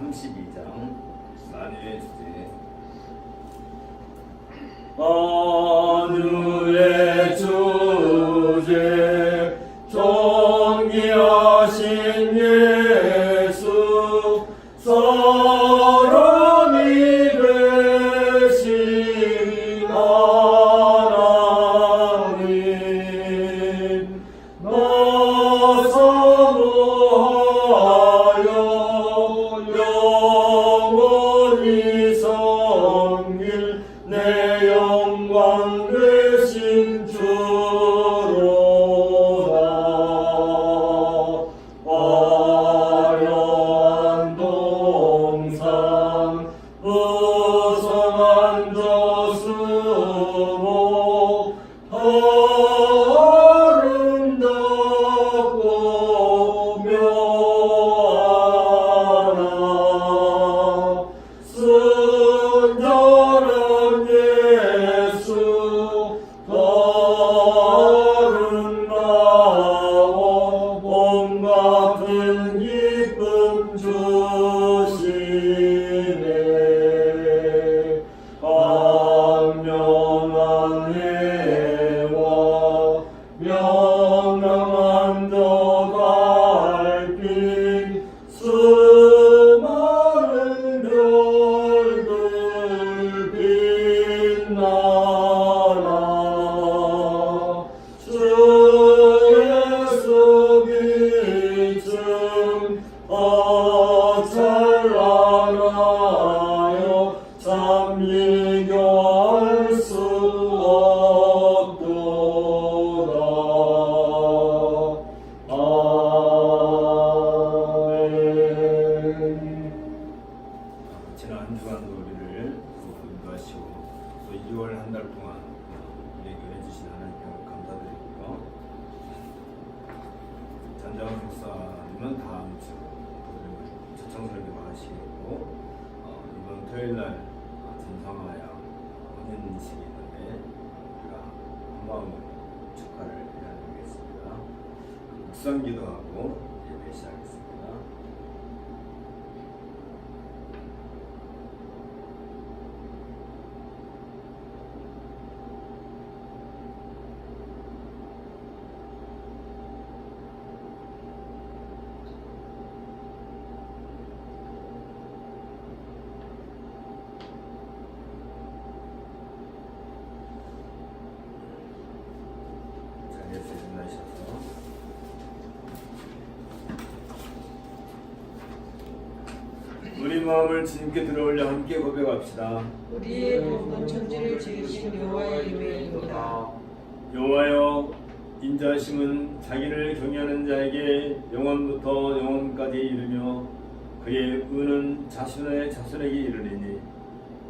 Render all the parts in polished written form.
32장 만유의 주제. 만유의 주제 존귀하신 예수 사람이 되신 하나님 나 사모하여 영원히 섬길 내 영광 되신 주로다. 화려한 동상 우성한 저수목 아름답고 묘하나 순전한 예수 아름다워 봄 같은 기쁨 주시네. 광명한 해와 명랑한 저 달빛 수많은 별들 빛나나 주 예수 빛은 찬란하여 참 비교할 수 없도다. 아멘. 지난 한 주간도 우리를 인도하시고 또 2월 한 달 동안 우리에게 해주신 하나님께 감사드리고요. 전정훈 목사님은 다음 주 초청설교가 하시고 이번 토요일 날 전성하야 혼인식이 있는데 우리가 한마음으로 축하를 해야 되겠습니다. 묵상 기도하고 예배 시작하겠습니다. 자리에서 일어나셔서 우리 마음을 주님께 들어올려 함께 고백합시다. 우리의 모든 천지를 지으신 여호와의 이름입니다. 여호와여, 인자하심은 자기를 경외하는 자에게 영원부터 영원까지 이르며 그의 의는 자손의 자손에게 이르리니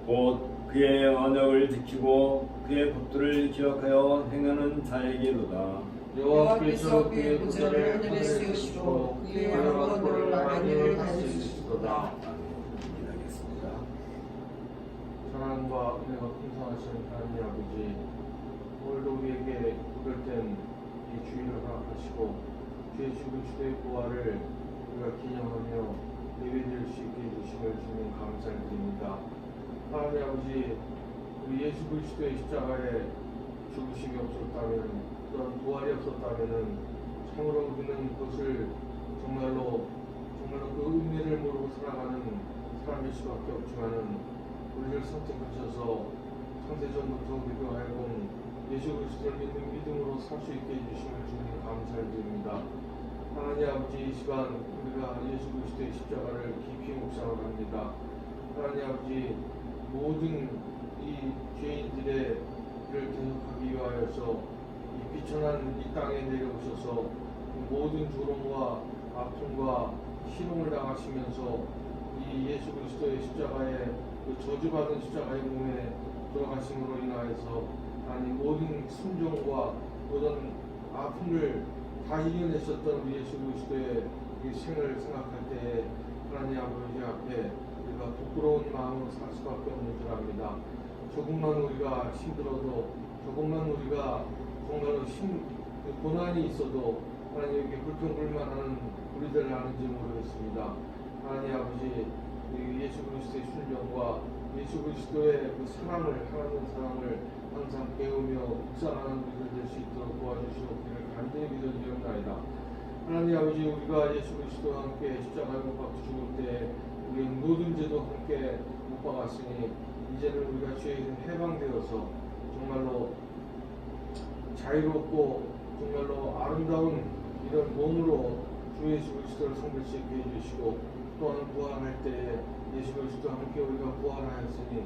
곧 그의 언약을 지키고 그의 법도를 기억하여 행하는 자에게로다. 여호와께서 그의 보좌를 하늘에 세우시고 그의 영광을 만유를 다스리시도다. 기도하겠습니다. 사랑과 은혜가 풍성하신 하나님 아버지, 오늘도 우리에게 그럴땐 이 주일을 허락하시고 주의 죽은 주의 부활을 우리가 기념하며 예배드릴 수 있게 해주심을 주님 감사를 드립니다. 하나님 아버지, 우리 예수 그리스도의 십자가에 죽으심이 없었다면, 또한 부활이 없었다면 참으로 우리는 그것을 정말로 그 은혜를 모르고 살아가는 사람일 수밖에 없지만은 우리를 선택하셔서 창세전부터 우리가 하여금 예수 그리스도를 믿는 믿음으로 살 수 있게 해주심을 주님 감사를 드립니다. 하나님 아버지, 이 시간 우리가 예수 그리스도의 십자가를 깊이 묵상을 합니다. 하나님 아버지, 모든 이 죄인들의 대속하기 위하여서 이 비천한 이 땅에 내려오셔서 모든 조롱과 아픔과 희롱을 당하시면서 이 예수 그리스도의 십자가의 그 저주받은 십자가의 몸에 들어가심으로 인하여서 아니 모든 순종과 모든 아픔을 다 이겨내셨던 우리 예수 그리스도의 이 생을 생각할 때에 하나님 아버지 앞에 우리가 부끄러운 마음으로 살 수밖에 없는 줄 압니다. 조금만 우리가 힘들어도, 조금만 우리가 정말로 고난이 있어도 하나님께 불평불만하는 우리들 아는지 모르겠습니다. 하나님 아버지, 사랑과 예수 그리스도의 그 사랑을 하나님 사랑을 항상 배우며 묵상하는 우리들 될 수 있도록 도와주시옵기를 간절히 기도드리옵나이다. 하나님 아버지, 우리가 예수 그리스도와 함께 십자가에 못 박혀 죽을 때 우리 모든 죄도 함께 못 박았으니 이제는 우리가 죄에서 해방되어서 정말로 자유롭고 정말로 아름다운 이런 몸으로 주 예수 그리스도를 섬길 수 있게 해주시고, 또한 부활할 때 예수 그리스도와 함께 우리가 부활하였으니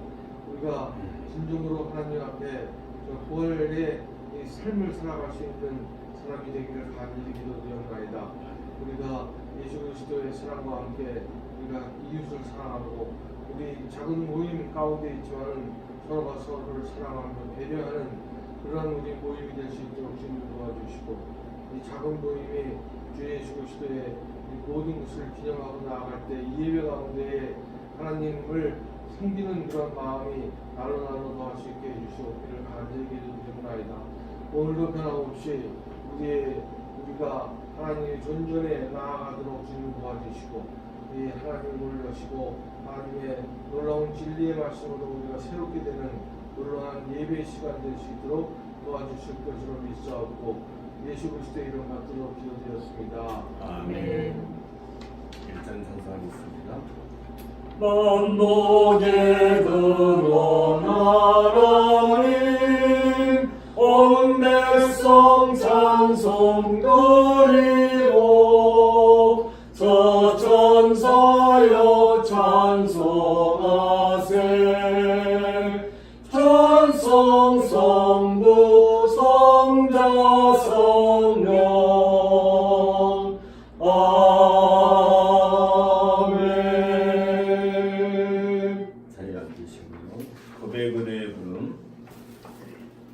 우리가 진정으로 하나님 앞에 부활의 이 삶을 살아갈 수 있는 사람이 되기를 간절히 기도드리옵나이다. 우리가 예수 그리스도의 사랑과 함께 우리가 이웃을 사랑하고 우리 작은 모임 가운데 있지만은 서로가 서로를 사랑하며 배려하는 그런 우리 모임이 될 수 있도록 주님 도와주시고, 이 작은 모임이 주 예수 그리스도의 모든 것을 기념하고 나아갈 때 이 예배 가운데 하나님을 섬기는 그런 마음이 날로 더할 수 있게 해주시옵기를 간절히 기도드립니다. 오늘도 변함없이 우리가 하나님의 존전에 나아가도록 주님 도와주시고, 이 하나님을 여시고 하나님의 놀라운 진리의 말씀으로 우리가 새롭게 되는 놀라운 예배 시간 될 수 있도록 도와주실 것으로 믿사옵고 예수 그리스도의 이름 받들어 기도드렸습니다. 아멘. 1장 찬송하겠습니다. 만복의 근원 하나님 온 백성 찬송 드리고 서천사여 찬송하세. 찬송 성부 성자 성령 아멘. 자리 앉으시고요. 고백의 부름.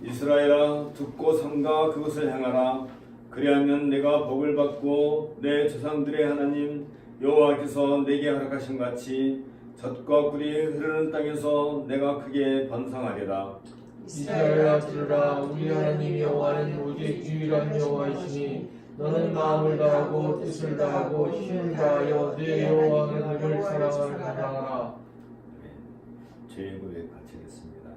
이스라엘아, 듣고 삼가 그것을 행하라. 그리하면 내가 복을 받고 내 조상들의 하나님 여호와께서 내게 허락하신 같이 젖과 꿀이 흐르는 땅에서 내가 크게 번성하리라. 이스라엘아 들으라. 우리 하나님 여호와는 오직 유일한 여호와이시니 너는 마음을 다하고 뜻을 다하고 힘을 다하여 내 여호와 하나님을 사랑하라. 죄의 고백 같이 하겠습니다.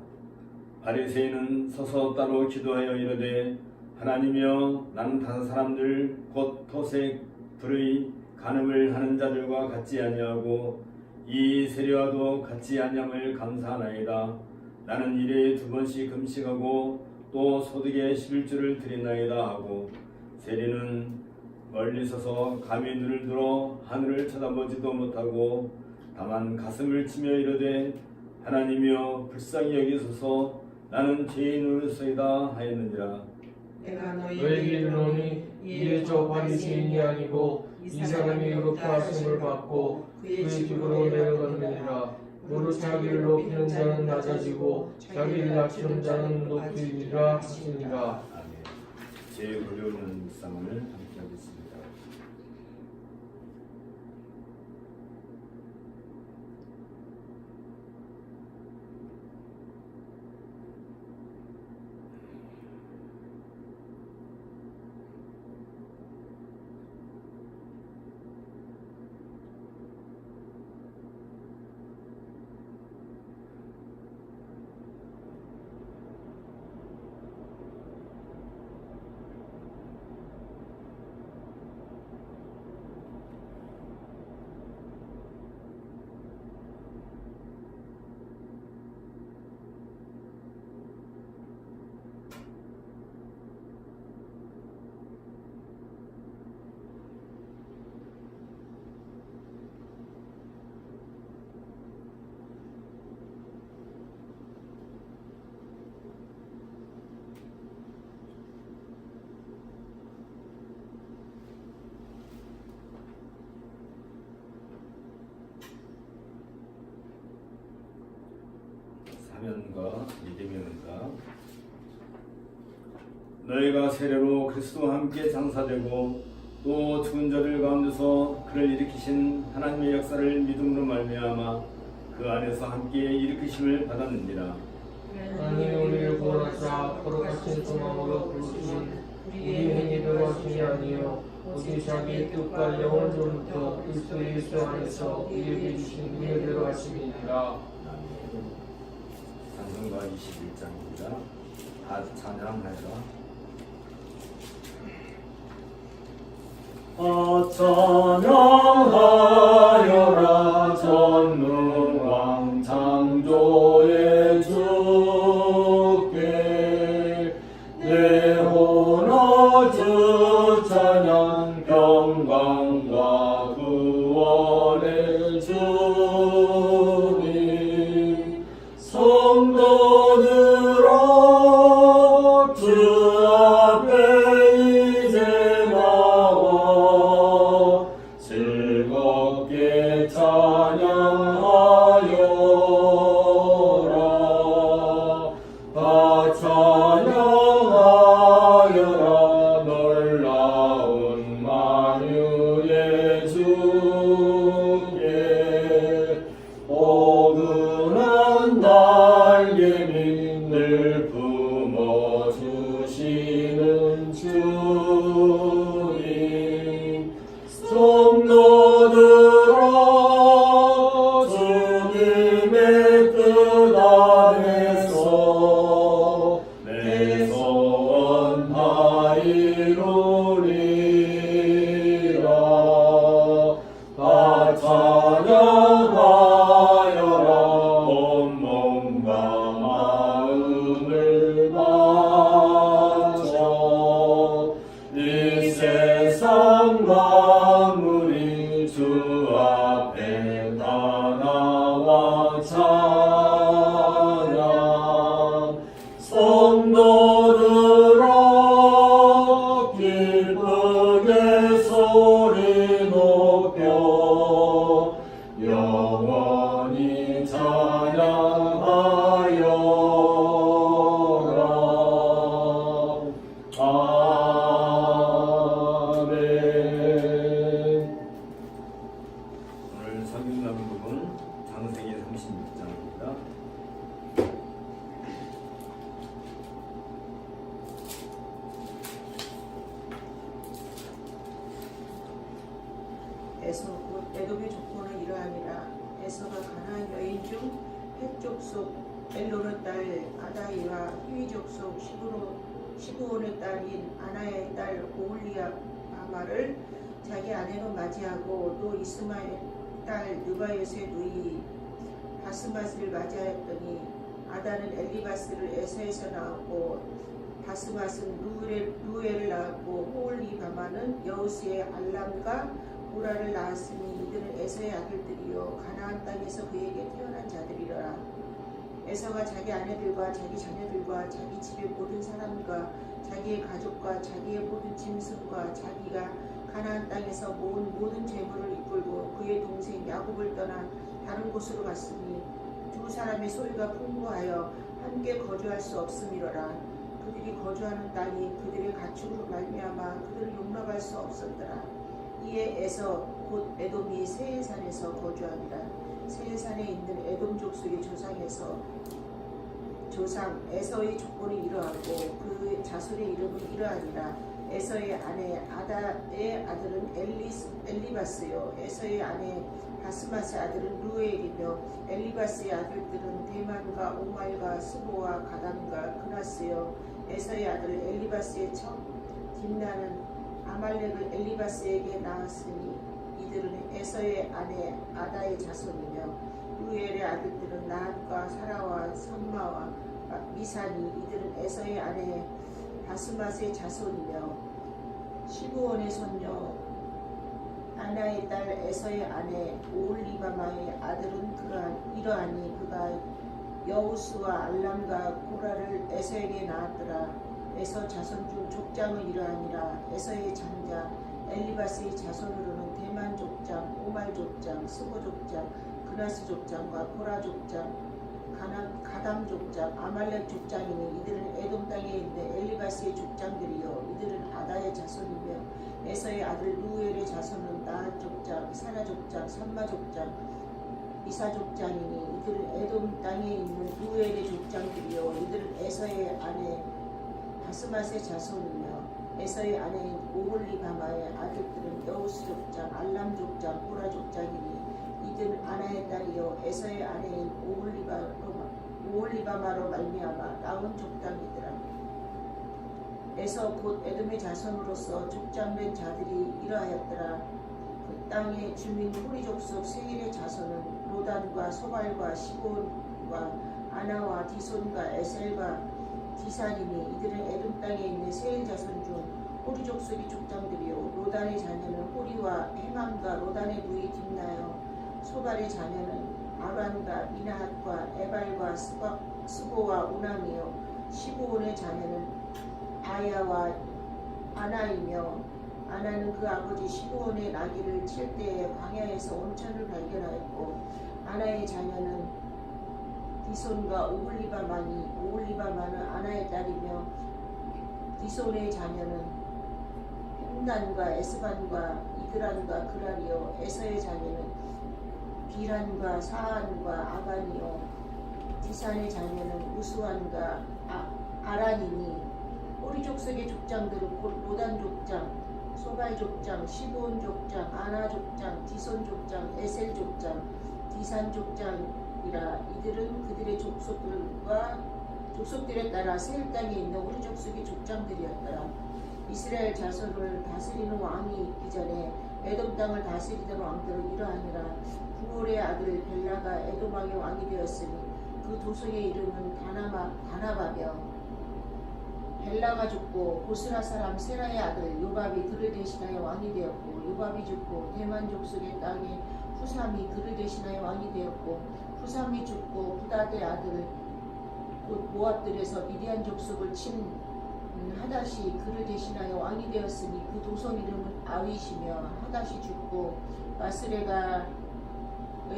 바리새인은 서서 따로 기도하여 이르되, 하나님이여, 나는 다른 사람들 곧 토색, 불의, 간음을 하는 자들과 같지 아니하고 이 세리와도 같지 아니함을 감사하나이다. 나는 일에 2번씩 금식하고 또 소득의 11조를 드리나이다 하고, 세리는 멀리 서서 감히 눈을 들어 하늘을 쳐다보지도 못하고 다만 가슴을 치며 이르되, 하나님이여, 불쌍히 여기소서, 나는 죄인으로서이다 하였느니라. 내가 너에게 이르노니 이에 저 바리새인이 아니고 이 사람이 그렇게 하심을 받고 그의 집으로 내려갔느니라. 무릇 자기를 높이는 자는 낮아지고 자기를 낮추는 자는 높이리라 하시니라. 아멘. 제 어려운 묵상을 함께 하겠습니다. 사면과 믿음의 은가. 너희가 세례로 그리스도와 함께 장사되고 또 죽은 자들 가운데서 그를 일으키신 하나님의 역사를 믿음으로 말미암아 그 안에서 함께 일으키심을 받았느니라. 하나님이 우리를 구원하사 거룩하신 소망으로 부르시는 우리 행위대로 하심이 아니요 오직 자기의 뜻과 영원전부터 그리스도 예수 안에서 우리에게 주신 은혜대로 하심이니라. 찬송가 21장입니다. 다 찬양하여라. 찬양하여라 전능왕 창조의 주께 내 혼을 찬양 평강과 구원의 주님 성도들아 주 앞에 이제 나와 즐겁게 찬양하여라 다 찬양하여라 놀라운 만유의 주께 포근한 날개미 늘 품어주시는 주님 성도들아 주님의 뜻 안에서 내 소원 다 이루리라 다 찬양하여라 온 몸과 마음을 바쳐 이 세상 만물이 주 앞에 다 나와 찬양 성도들아 기쁘게 소리 높여 영원히 찬양하여라 아멘. 오늘 성경 낭독은 창세기 36장입니다. 에서 곧 에돔의 족보는 이러하니라. 에서가 가나안 여인 중 헷 족속 엘론의 딸 아다이와 히위 족속 시브온의 딸인 아나의 딸 오홀리아마를 자기 아내로 맞이하고 또 이스마엘 딸 느바요의 누이 바스맛을 맞이하였더니 아다는 엘리바스를 에서에서 낳았고 바스맛은 루엘을 낳았고 호올리바마는 여우스의 알람과 보라를 낳았으니 이들은 에서의 아들들이요 가나안 땅에서 그에게 태어난 자들이라. 에서가 자기 아내들과 자기 자녀들과 자기 집의 모든 사람과 자기의 가족과 자기의 모든 짐승과 자기가 가나안 땅에서 모은 모든 재물을 이끌고 그의 동생 야곱을 떠나 다른 곳으로 갔으니 두 사람의 소유가 풍부하여 함께 거주할 수 없음이로라. 그들이 거주하는 땅이 그들의 가축으로 말미암아 그들을 용납할 수 없었더라. 이에 에서 곧 에돔이 세일산에서 거주하니라. 세일산에 있는 에돔 족속의 조상 에서의 족보는 이러하고 그 자손의 이름은 이러하니라. 에서의 아내 아다의 아들은 엘리바스요 에서의 아내 바스맛의 아들은 루엘이며 엘리바스의 아들들은 대만과 오말과 스보와 가담과 그나스요 에서의 아들 엘리바스의 척 딥나는 아말렉을 엘리바스에게 낳았으니 이들은 에서의 아내 아다의 자손이며 루엘의 아들들은 나한과 사라와 삼마와 미산이 이들은 에서의 아내 바스맛의 자손이며 시브온의 손녀 아나의 딸 에서의 아내 오홀리바마의 아들은 이러하니 그가 여우스와 알람과 고라를 에서에게 낳았더라. 에서 자손 중 족장은 이러하니라. 에서의 장자 엘리바스의 자손으로는 대만 족장, 오말 족장, 스보 족장, 그나스 족장과 고라 족장, 가담 족장, 아말렉 족장이니 이들은 에돔 땅에 있는 엘리바스의 족장들이요 이들은 아다의 자손이며 에서의 아들 루엘의 자손은 나한 족장, 사라 족장, 삼마 족장, 이사 족장이니 이들은 에돔 땅에 있는 루엘의 족장들이요 이들은 에서의 아내 바스맛의 자손이며 에서의 아내인 오홀리바마의 아들들은 여우스 족장, 알람 족장, 보라 족장이니 이들 아나의 딸이요 에서의 아내인 오홀리바마로 말미암아 나온 족장이더라. 에서 곧 에돔의 자손으로서 족장된 자들이 이러하였더라. 그 땅의 주민 호리 족속 세일의 자손은 로단과 소발과 시본과 아나와 디손과 에셀과 디산이니 이들은 에돔 땅에 있는 세일 자손 중 호리 족속의 족장들이요 로단의 자녀는 호리와 헤맘과 로단의 부이 딥나요 소발의 자녀는 아란과 미나핫과 에발과 스보와 우남이요 시브온의 자녀는 아야와 아나이며 아나는 그 아버지 시브온의 나귀를 칠 때에 광야에서 온천을 발견하였고 아나의 자녀는 디손과 오홀리바마니 오홀리바마는 아나의 딸이며 디손의 자녀는 햄단과 에스반과 이드란과 그랄이요 에서의 자녀는 비란과 사한과 아반이요 디산의 자녀는 우수한과 아란이니 호리 족속의 족장들은 곧 로단 족장, 소발 족장, 시브온 족장, 아나 족장, 디손 족장, 에셀 족장, 디산 족장이라. 이들은 그들의 족속들에 따라 세일 땅에 있는 호리 족속의 족장들이었더라. 이스라엘 자손을 다스리는 왕이 있기 전에 에돔 땅을 다스리던 왕들은 이러하니라. 구올의 아들 벨라가 에돔 왕의 왕이 되었으니 그 도성의 이름은 다나바며 벨라가 죽고 보스라 사람 세라의 아들 요밥이 그를 대신하여 왕이 되었고 요밥이 죽고 대만 족속의 땅에 후삼이 그를 대신하여 왕이 되었고 후삼이 죽고 부다의 아들 곧 모압들에서 미디안 족속을 친 하닷이 그를 대신하여 왕이 되었으니 그 도성 이름은 아윗이며 하닷이 죽고 마스레가의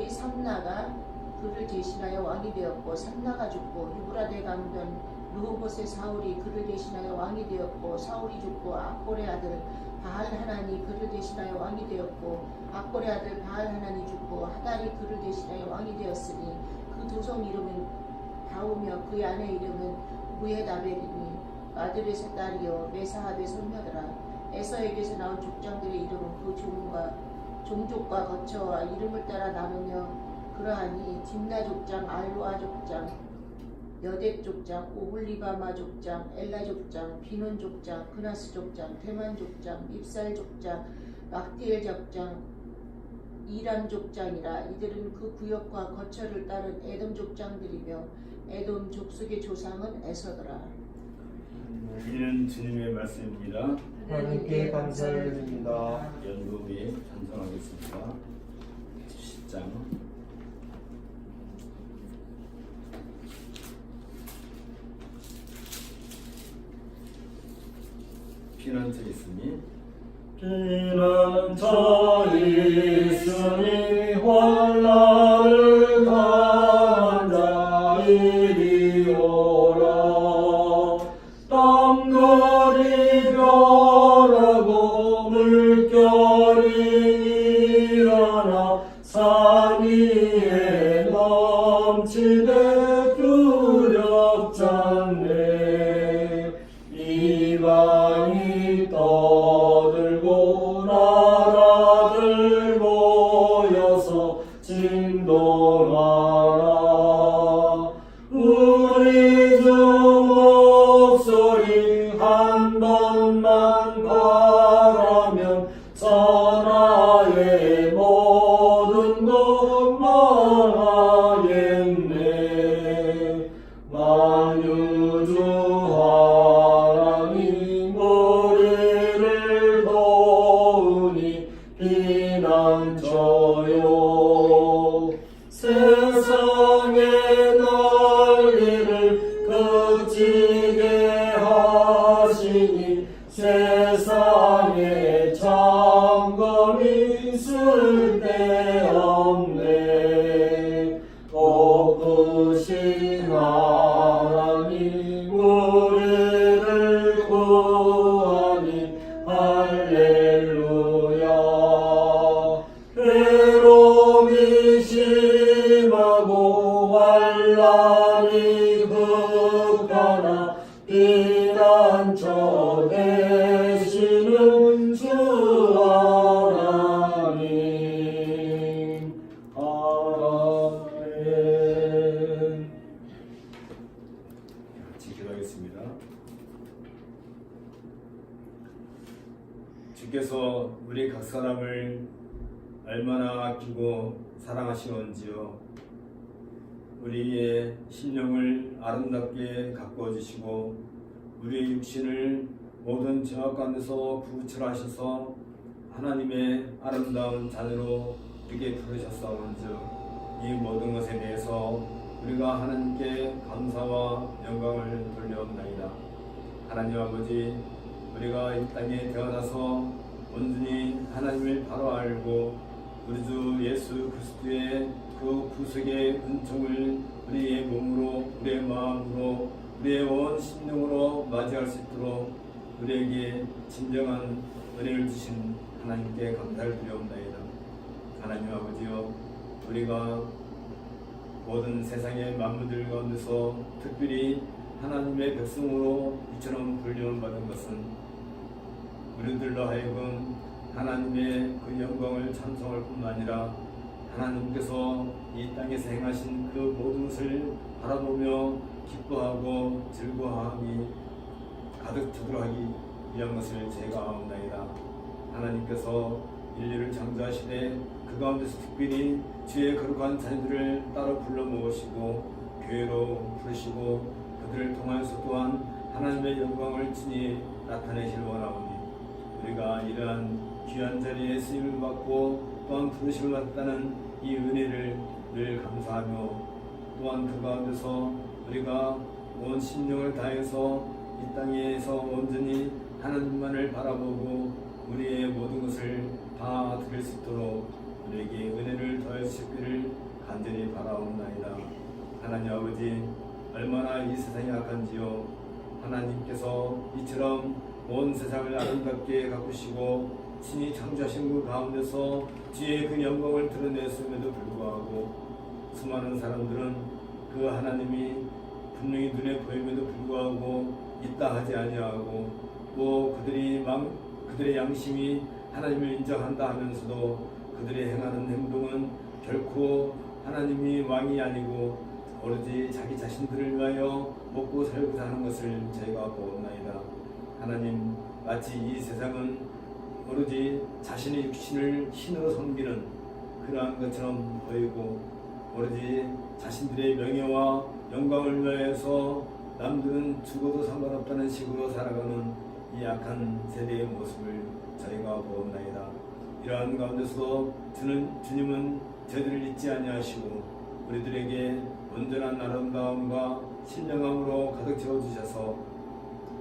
삼나가 그를 대신하여 왕이 되었고 삼나가 죽고 유브라데 강변 르호봇의 사울이 그를 대신하여 왕이 되었고 사울이 죽고 악볼의 아들 바알 하나니 그를 대신하여 왕이 되었고 악볼의 아들 바알 하나니 죽고 하달이 그를 대신하여 왕이 되었으니 그 도성 이름은 바우며 그의 아내 이름은 무헤다벨이니 아들에서 딸이요 메사합의 손녀더라. 에서에게서 나온 족장들의 이름은 그 종족과 거처와 이름을 따라 나누며 그러하니 딥나 족장, 알로아 족장, 여뎃 족장, 오홀리바마 족장, 엘라 족장, 비논 족장, 그나스 족장, 대만 족장, 밉살 족장, 막디엘 족장, 이람 족장이라. 이들은 그 구역과 거처를 따른 에돔 족장들이며 에돔 족속의 조상은 에서더라. 이는 주님의 말씀입니다. 하나님께 감사를 드립니다. 연극이 찬송하겠습니다. 10장 피난처 있으니 피난처 있으니 환난을 당한 자 이리 오라. 땀들이 변하고 물결이 일어나 산 위에 넘치되 두렵잖네. 이방이 떠들고 나라들 모여서 진동하라. 우리 주 목소리 한 번만 바라면 천하의 모든 것 망하겠네. 만유주 하나님 우리를 도우니 피난처요. 세상의 난리를 그치게 하시니 세상에 잠검이 쓸데없네. 높으신 하나님 우리를 구하니 할렐루야. 괴로움이 심하고 환난이 극하나 피난처 주께서 우리 각 사람을 얼마나 아끼고 사랑하시는지요. 우리의 심령을 아름답게 가꾸어 주시고 우리의 육신을 모든 죄악 가운데서 구출하셔서 하나님의 아름다운 자녀로 우리에게 부르셨사온즉 이 모든 것에 대해서 우리가 하나님께 감사와 영광을 돌려옵나이다. 하나님 아버지, 우리가 이 땅에 태어나서 온전히 하나님을 바로 알고 우리 주 예수 그리스도의 그 구속의 은총을 우리의 몸으로, 우리의 마음으로, 우리의 온 심령으로 맞이할 수 있도록 우리에게 진정한 은혜를 주신 하나님께 감사를 드려옵나이다. 하나님 아버지여, 우리가 모든 세상의 만물들 가운데서 특별히 하나님의 백성으로 이처럼 불림을 받은 것은 우리들로 하여금 하나님의 그 영광을 찬송할 뿐만 아니라 하나님께서 이 땅에서 행하신 그 모든 것을 바라보며 기뻐하고 즐거워하기 가득 차도록 하기 위한 것을 제가 아옵나이다. 하나님께서 인류를 창조하시되 그 가운데서 특별히 주의 거룩한 자녀들을 따로 불러 모으시고 교회로 부르시고 그들을 통하여서 또한 하나님의 영광을 친히 나타내시길 원하오니 우리가 이러한 귀한 자리에 쓰임을 받고 또한 부르심을 받았다는 이 은혜를 늘 감사하며 또한 그 가운데서 우리가 온 심령을 다해서 이 땅에서 온전히 하나님만을 바라보고 우리의 모든 것을 다 드릴 수 있도록 우리에게 은혜를 더해 주시기를 간절히 바라옵나이다. 하나님 아버지, 얼마나 이 세상이 악한지요. 하나님께서 이처럼 온 세상을 아름답게 가꾸시고 신이 창조하신 그 가운데서 주의 그 영광을 드러냈음에도 불구하고 수많은 사람들은 그 하나님이 분명히 눈에 보임에도 불구하고 있다 하지 아니하고 또 그들의 양심이 하나님을 인정한다 하면서도 그들의 행하는 행동은 결코 하나님이 왕이 아니고 오로지 자기 자신들을 위하여 먹고 살고자 하는 것을 저희가 보옵나이다. 하나님, 마치 이 세상은 오로지 자신의 육신을 신으로 섬기는 그러한 것처럼 보이고 오로지 자신들의 명예와 영광을 위하여서 남들은 죽어도 상관없다는 식으로 살아가는 이 악한 세대의 모습을 저희가 보옵나이다. 이러한 가운데서 주님은 저희들을 잊지 아니하시고 우리들에게 온전한 아름다움과 신령함으로 가득 채워주셔서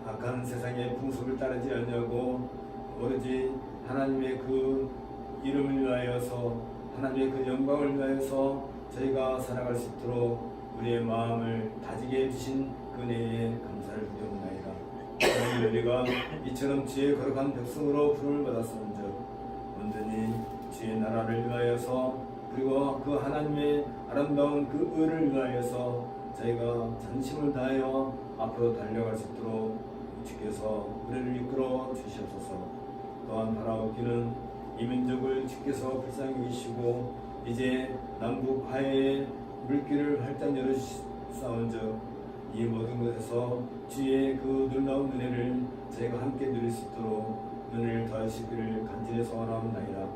악한 세상의 풍습을 따르지 않냐고 오로지 하나님의 그 이름을 위하여서 하나님의 그 영광을 위하여서 저희가 살아갈 수 있도록 우리의 마음을 다지게 해주신 그 은혜에 감사를 드리옵나이다. 하나님, 우리가 이처럼 주의 거룩한 백성으로 부름을 받았은즉 온전히 주의 나라를 위하여서 그리고 그 하나님의 아름다운 그 의를 위하여서 저희가 전심을 다하여 앞으로 달려갈 수 있도록 주께서 우리를 이끌어 주시옵소서. 또한 바라옵기는 이 민족을 주께서 불쌍히 여기시고 이제 남북 화해의 물길을 활짝 열어주사온즉 이 모든 것에서 주의 그 놀라운 은혜를 저희가 함께 누릴 수 있도록 은혜를 더하시기를 간절히 소원하옵나이다.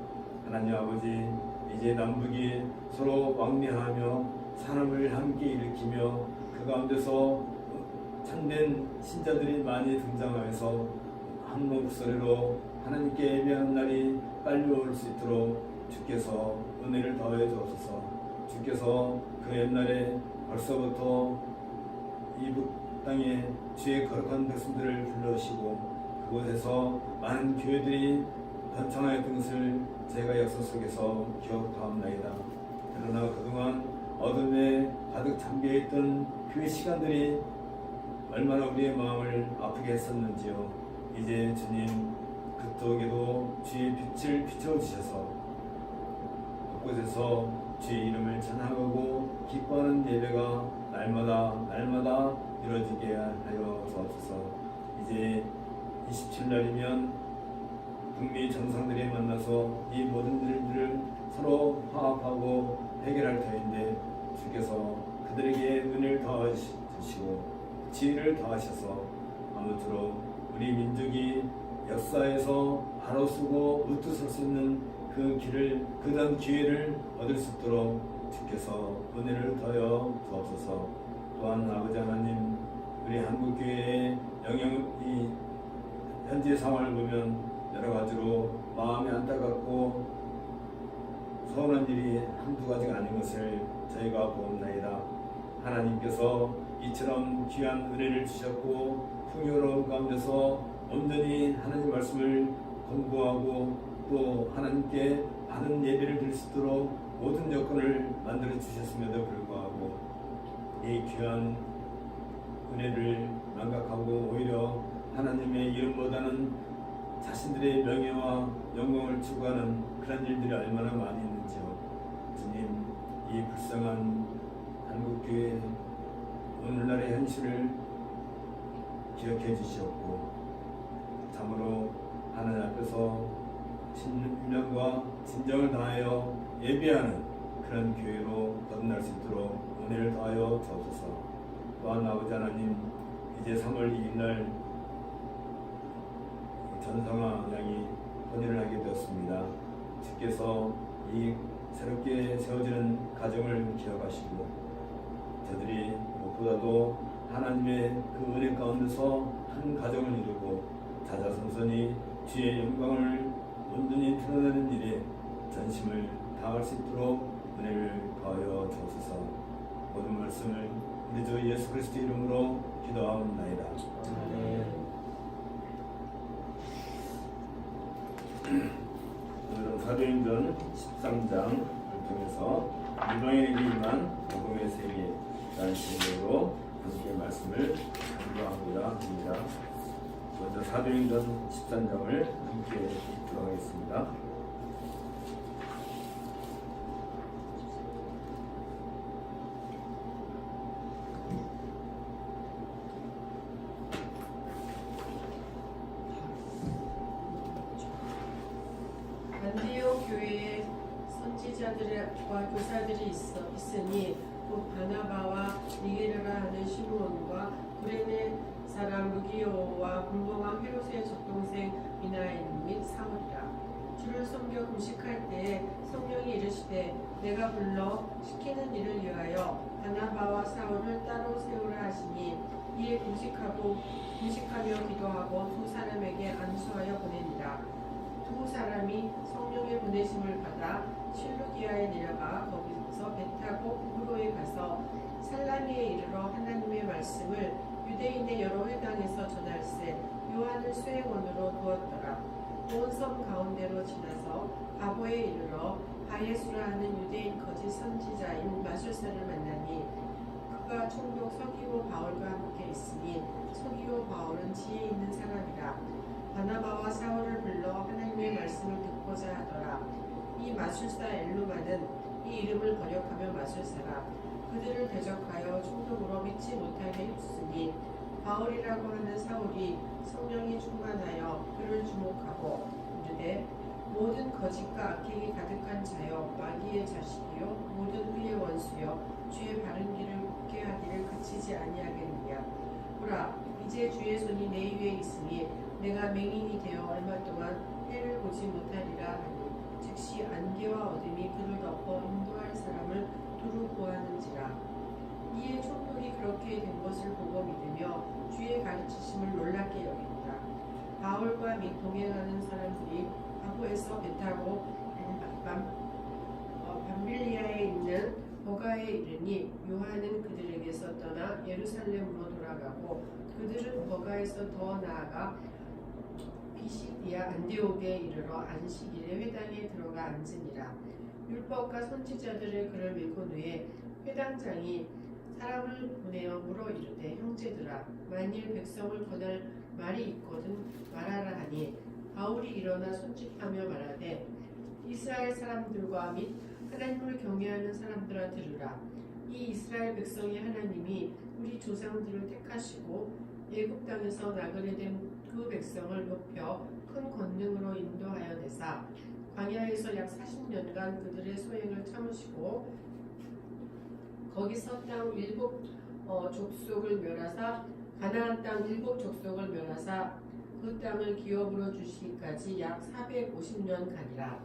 하나님 아버지, 이제 남북이 서로 왕래하며 산업을 함께 일으키며 그 가운데서 참된 신자들이 많이 등장하여서 한 목소리로 하나님께 예배하는 날이 빨리 올 수 있도록 주께서 은혜를 더해 주옵소서. 주께서 그 옛날에 벌써부터 이북 땅에 주의 거룩한 백성들을 불러오시고 그곳에서 많은 교회들이 번창하였던 것을 제가 역사 속에서 기억하옵나이다. 그러나 그동안 어둠에 가득 잠겨있던 그 시간들이 얼마나 우리의 마음을 아프게 했었는지요. 이제 주님 그쪽에도 주의 빛을 비춰주셔서 곳곳에서 주의 이름을 찬양하고 기뻐하는 예배가 날마다 이루어지게 하여 주옵소서. 이제 27날이면 북미 정상들이 만나서 이 모든 일들을 서로 화합하고 해결할 터인데 주께서 그들에게 은혜를 더하시고 지혜를 더하셔서 아무쪼록 우리 민족이 역사에서 바로 서고 우뚝 설 수 있는 그 길을 그런 기회를 얻을 수 있도록 주께서 은혜를 더하여 주옵소서. 또한 아버지 하나님, 우리 한국교회의 영향이 현재 상황을 보면 여러 가지로 마음이 안타깝고 서운한 일이 한두 가지가 아닌 것을 저희가 보옵나이다. 하나님께서 이처럼 귀한 은혜를 주셨고 풍요로운 가운데서 온전히 하나님 말씀을 공부하고 또 하나님께 바른 예배를 드릴 수 있도록 모든 여건을 만들어 주셨음에도 불구하고 이 귀한 은혜를 망각하고 오히려 하나님의 이름보다는 자신들의 명예와 영광을 추구하는 그런 일들이 얼마나 많이 있는지요. 주님, 이 불쌍한 한국교회 오늘날의 현실을 기억해 주시옵고 참으로 하나님 앞에서 신념과 진정을 다하여 예배하는 그런 교회로 거듭날 수 있도록 은혜를 더하여 주옵소서. 또한 아버지 하나님, 이제 3월 2일 날 전성화 양이 혼인을 하게 되었습니다. 주께서 이 새롭게 세워지는 가정을 기억하시고 저들이 무엇보다도 하나님의 그 은혜 가운데서 한 가정을 이루고 자자손손이 주의 영광을 온전히 드러내는 일에 전심을 다할 수 있도록 은혜를 더하여 주옵소서. 모든 말씀을 우리 주 예수 그리스도 이름으로 기도하옵나이다. 오늘은 사도행전 13장을 통해서 이방인에게 임한 복음의 세계라는 제목으로 함께 말씀을 공부하고자 합니다. 먼저 사도행전 13장을 함께 읽도록 하겠습니다. 안디옥 교회에 선지자들과 교사들이 있으니 곧 바나바와 니게르라 하는 시므온과 구레네 사람 루기오와 불공왕 헤롯의 적동생 미나인 및 사울이라. 주를 섬겨 금식할 때에 성령이 이르시되 내가 불러 시키는 일을 위하여 바나바와 사울을 따로 세우라 하시니 이에 금식하며 기도하고 두 사람에게 안수하여 보내니라. 두 사람이 성령의 보내심을 받아 실루기아에 내려가 거기서 배 타고 구브로에 가서 살라미에 이르러 하나님의 말씀을 유대인의 여러 회당에서 전할세 요한을 수행원으로 두었더라. 온 섬 가운데로 지나서 바보에 이르러 바예수라 하는 유대인 거짓 선지자인 마술사를 만나니 그가 총독 서기오 바울과 함께 있으니 서기오 바울은 지혜 있는 사람이라. 바나바와 사울을 불러 하나님의 말씀을 듣고자 하더라. 이 마술사 엘루마는 이 이름을 번역하며 마술사라. 그들을 대적하여 총독으로 믿지 못하게 했으니 바울이라고 하는 사울이 성령이 충만하여 그를 주목하고 이르되 모든 거짓과 악행이 가득한 자여 마귀의 자식이요 모든 의의 원수여 주의 바른 길을 굽게 하기를 그치지 아니하겠느냐. 보라, 이제 주의 손이 내 위에 있으니 내가 맹인이 되어 얼마 동안 해를 보지 못하리라 하니 즉시 안개와 어둠이 그를 덮어 인도할 사람을 두루 구하는지라. 이에 총독이 그렇게 된 것을 보고 믿으며 주의 가르치심을 놀랍게 여긴다. 바울과 및 동행하는 사람들이 바보에서 배 타고 밤빌리아에 있는 버가에 이르니 요한은 그들에게서 떠나 예루살렘으로 돌아가고 그들은 버가에서 더 나아가 비시디아 안디옥에 이르러 안식일에 회당에 들어가 앉으니라. 율법과 선지자들의 글을 읽은 후에 회당장이 사람을 보내어 물어 이르되 형제들아 만일 백성을 권할 말이 있거든 말하라 하니 바울이 일어나 손짓하며 말하되 이스라엘 사람들과 및 하나님을 경외하는 사람들아 들으라. 이 이스라엘 백성의 하나님이 우리 조상들을 택하시고 애굽 땅에서 나그네 된 그 백성을 높여 큰 권능으로 인도하여 내사 광야에서 약 40년간 그들의 소행을 참으시고 거기서 땅 7 족속을 멸하사 가나안 땅 7 족속을 멸하사 그 땅을 기업으로 주시기까지 약 450년 가니라.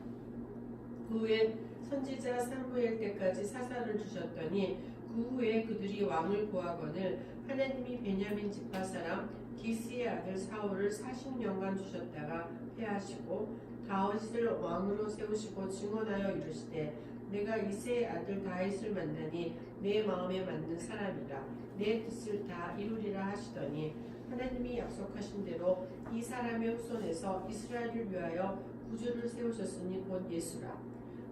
그 후에 선지자 사무엘 때까지 사사를 주셨더니 그 후에 그들이 왕을 구하거늘 하나님이 베냐민 지파 사람 기스의 아들 사울을 40년간 주셨다가 패하시고 다윗을 왕으로 세우시고 증언하여 이르시되 내가 이새의 아들 다윗을 만나니 내 마음에 맞는 사람이라 내 뜻을 다 이루리라 하시더니 하나님이 약속하신 대로 이 사람의 후손에서 이스라엘을 위하여 구주를 세우셨으니 곧 예수라.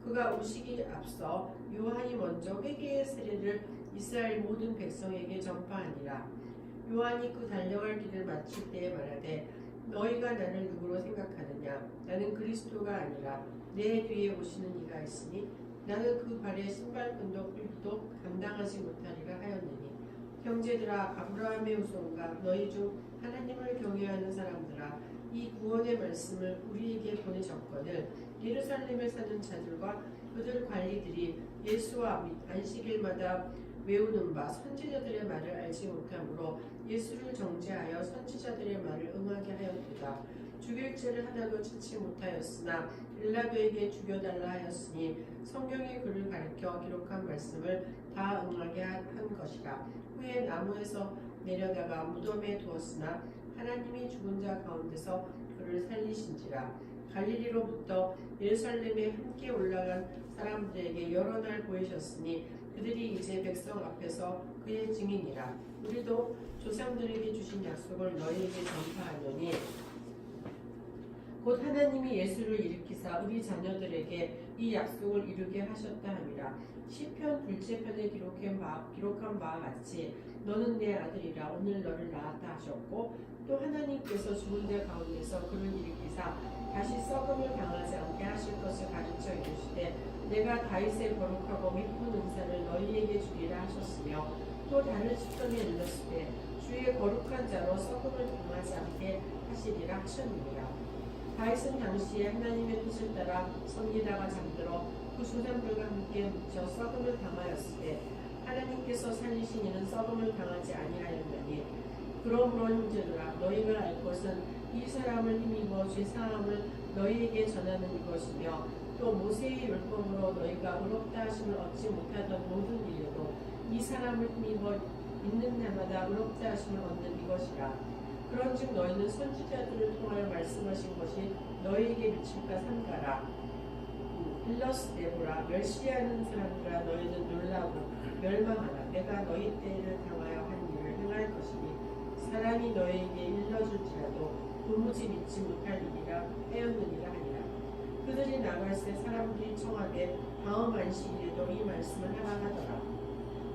그가 오시기 앞서 요한이 먼저 회개의 세례를 이스라엘 모든 백성에게 전파하니라. 요한이 그 달려갈 길을 마칠 때에 말하되 너희가 나를 누구로 생각하느냐? 나는 그리스도가 아니라 내 뒤에 오시는 이가 있으니 나는 그 발에 신발끈도 뿔도 감당하지 못하리라 하였느니 형제들아 아브라함의 후손과 너희 중 하나님을 경외하는 사람들아 이 구원의 말씀을 우리에게 보내셨거늘 예루살렘에 사는 자들과 그들 관리들이 예수와 및 안식일마다 외우는 바 선지자들의 말을 알지 못하므로 예수를 정죄하여 선지자들의 말을 응하게 하였도다. 죽일 죄를 하나도 짓지 못하였으나 빌라도에게 죽여달라 하였으니 성경의 글을 가리켜 기록한 말씀을 다 응하게 한 것이라. 후에 나무에서 내려다가 무덤에 두었으나 하나님이 죽은 자 가운데서 그를 살리신지라. 갈릴리로부터 예루살렘에 함께 올라간 사람들에게 여러 날 보이셨으니 그들이 이제 백성 앞에서 그의 증인이라. 우리도 조상들에게 주신 약속을 너희에게 전파하노니 곧 하나님이 예수를 일으키사 우리 자녀들에게 이 약속을 이루게 하셨다 함이라. 시편 둘째 편에 기록한 바와 같이 너는 내 아들이라 오늘 너를 낳았다 하셨고 또 하나님께서 죽은 자 가운데서 그를 일으키사 다시 썩음을 당하지 않게 하실 것을 가르쳐 이르시되 내가 다윗의 거룩하고 미쁜 은사를 너희에게 주리라 하셨으며 또 다른 시편에 일렀으되 주의 거룩한 자로 썩음을 당하지 않게 하시리라 하셨느니라. 다윗은 당시에 하나님의 뜻을 따라 성리다가 잠들어 그 조상들과 함께 묻혀 썩음을 당하였을 때 하나님께서 살리신 이는 썩음을 당하지 아니하였느니 그러므로 형제들아 너희가 알 것은 이 사람을 힘입어 죄사함을 너희에게 전하는 이것이며 또 모세의 율법으로 너희가 의롭다 하심을 얻지 못하던 모든 일에도 이 사람을 힘입어 있는 날마다 의롭다 하심을 얻는 이것이라. 그런즉 너희는 선지자들을 통하여 말씀하신 것이 너희에게 미칠까 삼가라. 빌러스되 보라 멸시하는 사람들아 너희는 놀라고 멸망하라. 내가 너희 때를 당하여 한 일을 행할 것이니 사람이 너희에게 일러줄지라도 도무지 믿지 못할 일이라 하였느니라 하니라. 그들이 나갈새 사람들이 청하되 다음 안식일에도 이 말씀을 하라 하더라.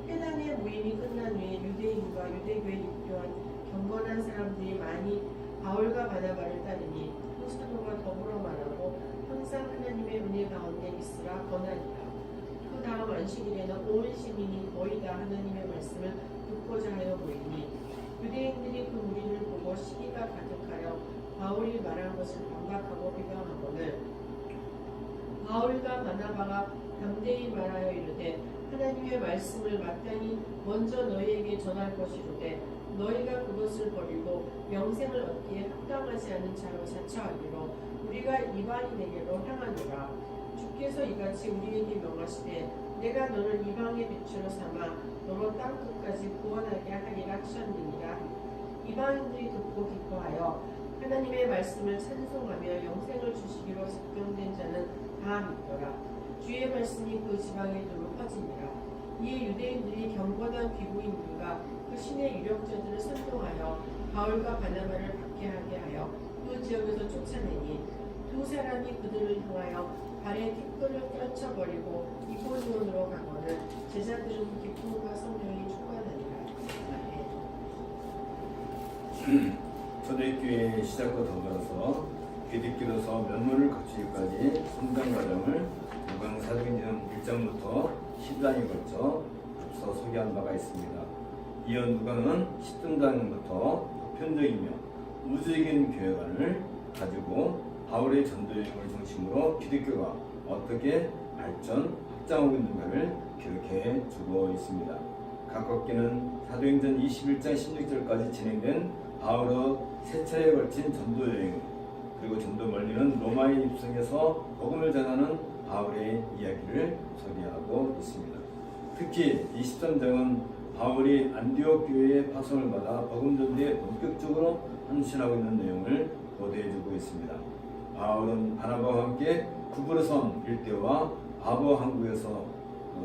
회당의 모임이 끝난 후에 유대인과 유대교에 입교한 경건한 사람들이 많이 바울과 바나바를 따르니 그 사도가 더불어 말하고 항상 하나님의 은혜 가운데 있으라 권하니라. 그 다음 안식일에는 온 시민이 거의 다 하나님의 말씀을 듣고자 하여 모이니 유대인들이 그 무리를 보고 시기가 가득하여 바울이 말한 것을 반박하고 비방하거늘 바울과 바나바가 담대히 말하여 이르되 하나님의 말씀을 마땅히 먼저 너희에게 전할 것이로되 너희가 그것을 버리고 영생을 얻기에 합당하지 않은 자로 자처하기로 우리가 이방인에게로 향하노라. 주께서 이같이 우리에게 명하시되 내가 너를 이방의 빛으로 삼아 너로 땅 끝까지 구원하게 하리라 하셨느니라. 이방인들이 듣고 기뻐하여 하나님의 말씀을 찬송하며 영생을 주시기로 작정된 자는 다 믿더라. 주의 말씀이 그 지방에 두루 퍼지니라. 이에 유대인들이 경건한 귀부인들과 그 신의 유력자들을 선동하여 바울과 바나바를 박해하게 하여 그 지역에서 쫓아내니 두 사람이 그들을 향하여 발에 티끌을 떨쳐버리고 이고니온으로 가거늘 제자들은 기쁨과 성령이 충만하니라. 초대교회 시작과 더불어서 귀듣기로서 면문을 거치기까지 성장 과정을 누가사도행전 1장부터 10장에 걸쳐 앞서 소개한 바가 있습니다. 이어 누가는 10등장부터 보편적이며 우주적인 교회관을 가지고 바울의 전도여행을 중심으로 기독교가 어떻게 발전, 확장하고 있는가를 기록해 주고 있습니다. 가깝게는 사도행전 21장 16절까지 진행된 바울의 세 차례에 걸친 전도 여행, 그리고 좀 더 멀리는 로마에 입성해서 복음을 전하는 바울의 이야기를 소개하고 있습니다. 특히 23장은 바울이 안디옥 교회의 파송을 받아 복음 전도에 본격적으로 헌신하고 있는 내용을 보도해주고 있습니다. 바울은 바나바와 함께 구브르섬 일대와 바보 항구에서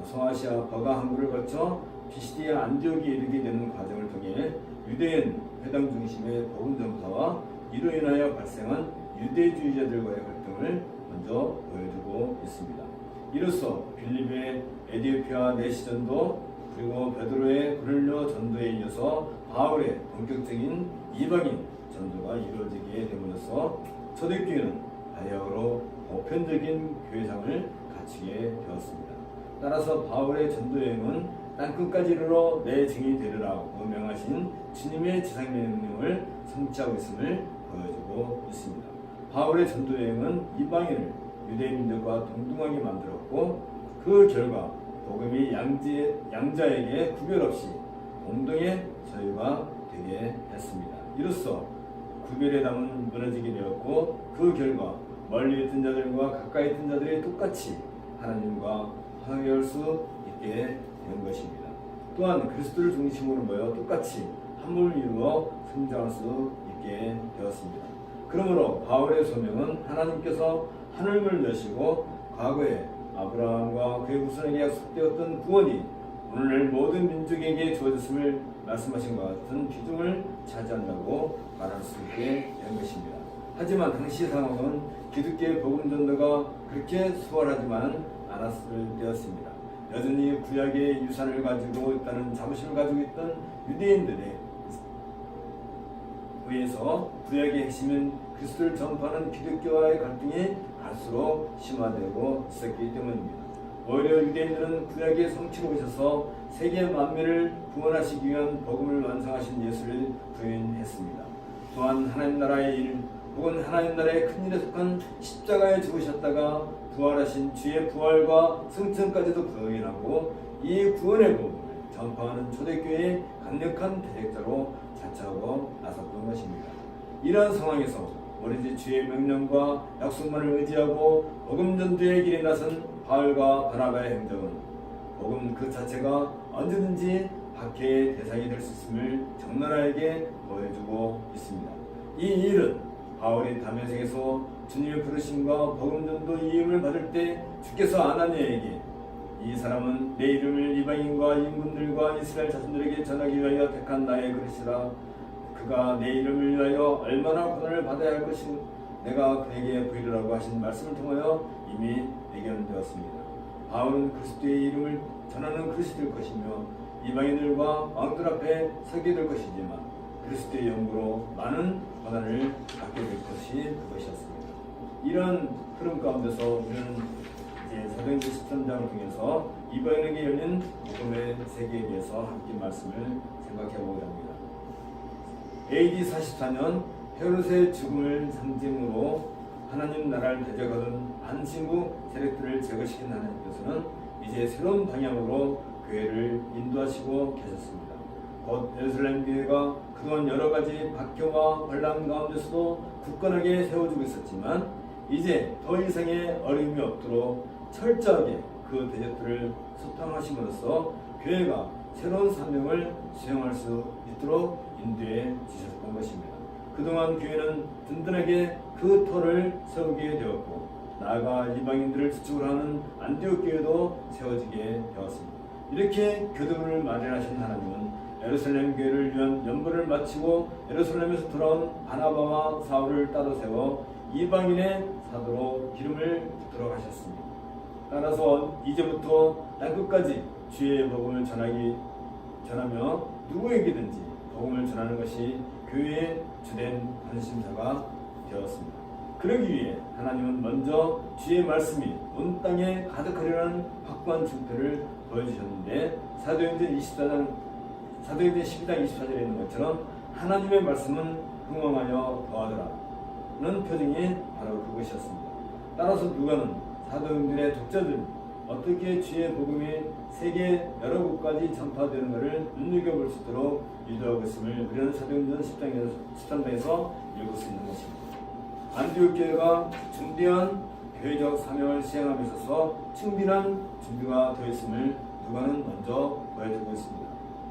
소아시아 버가 항구를 거쳐 피시디아 안디옥에 이르게 되는 과정을 통해 유대인 회당 중심의 복음 전파와 이로 인하여 발생한 유대주의자들과의 갈등을 먼저 보여주고 있습니다. 이로써 빌립의 에디오피아 내시 전도, 그리고 베드로의 고넬료 전도에 이어서 바울의 본격적인 이방인 전도가 이루어지게 됨으로써 초대교회는 바야흐로 보편적인 교회상을 갖추게 되었습니다. 따라서 바울의 전도여행은 땅끝까지 이르러 내 증인이 되리라고 명하신 주님의 지상명령을 성취하고 있음을 보여주고 있습니다. 바울의 전도여행은 이방인을 유대민들과 동등하게 만들었고, 그 결과 복음이 양자에게 구별 없이 공동의 소유가 되게 했습니다. 이로써 구별의 담은 무너지게 되었고, 그 결과 멀리 있던 자들과 가까이 있던 자들이 똑같이 하나님과 화해할 수 있게 된 것입니다. 또한 그리스도를 중심으로 모여 똑같이 한 몸을 이루어 성장할 수 있게 되었습니다. 그러므로 바울의 소명은 하나님께서 하늘을 여시고 과거에 아브라함과 그의 후손에게 약속되었던 구원이 오늘날 모든 민족에게 주어졌음을 말씀하신 것 같은 비중을 차지한다고 말할 수 있게 된 것입니다. 하지만 당시 상황은 기독교의 복음 전도가 그렇게 수월하지만 않았을 때였습니다. 여전히 구약의 유산을 가지고 있다는 자부심을 가지고 있던 유대인들에 의해서 구약의 핵심인 그리스도를 전파하는 기독교와의 갈등이 갈수록 심화되고 있었기 때문입니다. 오히려 유대인들은 구약의 성취로 오셔서 세계 만민을 구원하시기 위한 복음을 완성하신 예수를 부인했습니다. 또한 하나님 나라의 일, 혹은 하나님 나라의 큰 일에 속한 십자가에 죽으셨다가 부활하신 주의 부활과 승천까지도 부인하고 이 구원의 복음을 전파하는 초대교회의 강력한 대적자로 자처하고 나섰던 것입니다. 이러한 상황에서 오로지 주의 명령과 약속만을 의지하고 복음 전도의 길에 나선 바울과 바나바의 행동은 복음 그 자체가 언제든지 박해의 대상이 될 수 있음을 적나라하게 보여주고 있습니다. 이 일은 바울이 다메섹에서 주님의 부르심과 복음 전도 이임을 받을 때 주께서 아나니아에게 이 사람은 내 이름을 이방인과 인군들과 이스라엘 자손들에게 전하기 위하여 택한 나의 그릇이라. 그가 내 이름을 위하여 얼마나 고난을 받아야 할 것이 내가 그에게 보이리라고 하신 말씀을 통하여 이미 예견되었습니다. 바울은 그리스도의 이름을 전하는 그릇이 될 것이며 이방인들과 왕들 앞에 서게 될 것이지만 그리스도의 영으로 많은 고난을 받게 될 것이 그것이었습니다. 이런 흐름 가운데서 우리는 이제 사도행전 13장을 통해서 이방인에게 열린 복음의 세계에 대해서 함께 말씀을 생각해 보고자 합니다. AD 44년 헤롯의 죽음을 상징으로 하나님 나라를 대적하던 반신구 세력들을 제거시킨 하나님께서는 이제 새로운 방향으로 교회를 인도하시고 계셨습니다. 곧 예루살렘 교회가 그동안 여러 가지 박해와 혼란 가운데서도 굳건하게 세워지고 있었지만 이제 더 이상의 어려움이 없도록 철저하게 그 대적들을 소탕하심으로써 교회가 새로운 사명을 수행할 수 있도록 인도해 주셨던 것입니다. 그동안 교회는 든든하게 그 터를 세우게 되었고 나아가 이방인들을 주축으로 하는 안디옥 교회도 세워지게 되었습니다. 이렇게 교도를 마련하신 하나님은 예루살렘 교회를 위한 연보를 마치고 예루살렘에서 돌아온 바나바와 사울을 따로 세워 이방인의 사도로 기름을 붓도록 하셨습니다. 따라서 이제부터 땅끝까지 주의 복음을 전하며 누구에게든지 복음을 전하는 것이 교회의 주된 관심사가 되었습니다. 그러기 위해 하나님은 먼저 주의 말씀이 온 땅에 가득하리라는 확고한 증표를 보여주셨는데 사도행전 12장 24절에 있는 것처럼 하나님의 말씀은 흥왕하여 더하더라는 표징이 바로 그것이었습니다. 따라서 누가는 사도행전의 독자들 어떻게 주의 복음이 세계 여러 곳까지 전파되는 것을 눈여겨볼 수 있도록 유도하고 있음을 우리는 사도행전 13장에서 읽을 수 있는 것입니다. 안디옥 교회가 중대한 교회적 사명을 수행함에 있어서 충분한 준비가 되어 있음을 누가는 먼저 보여주고 있습니다.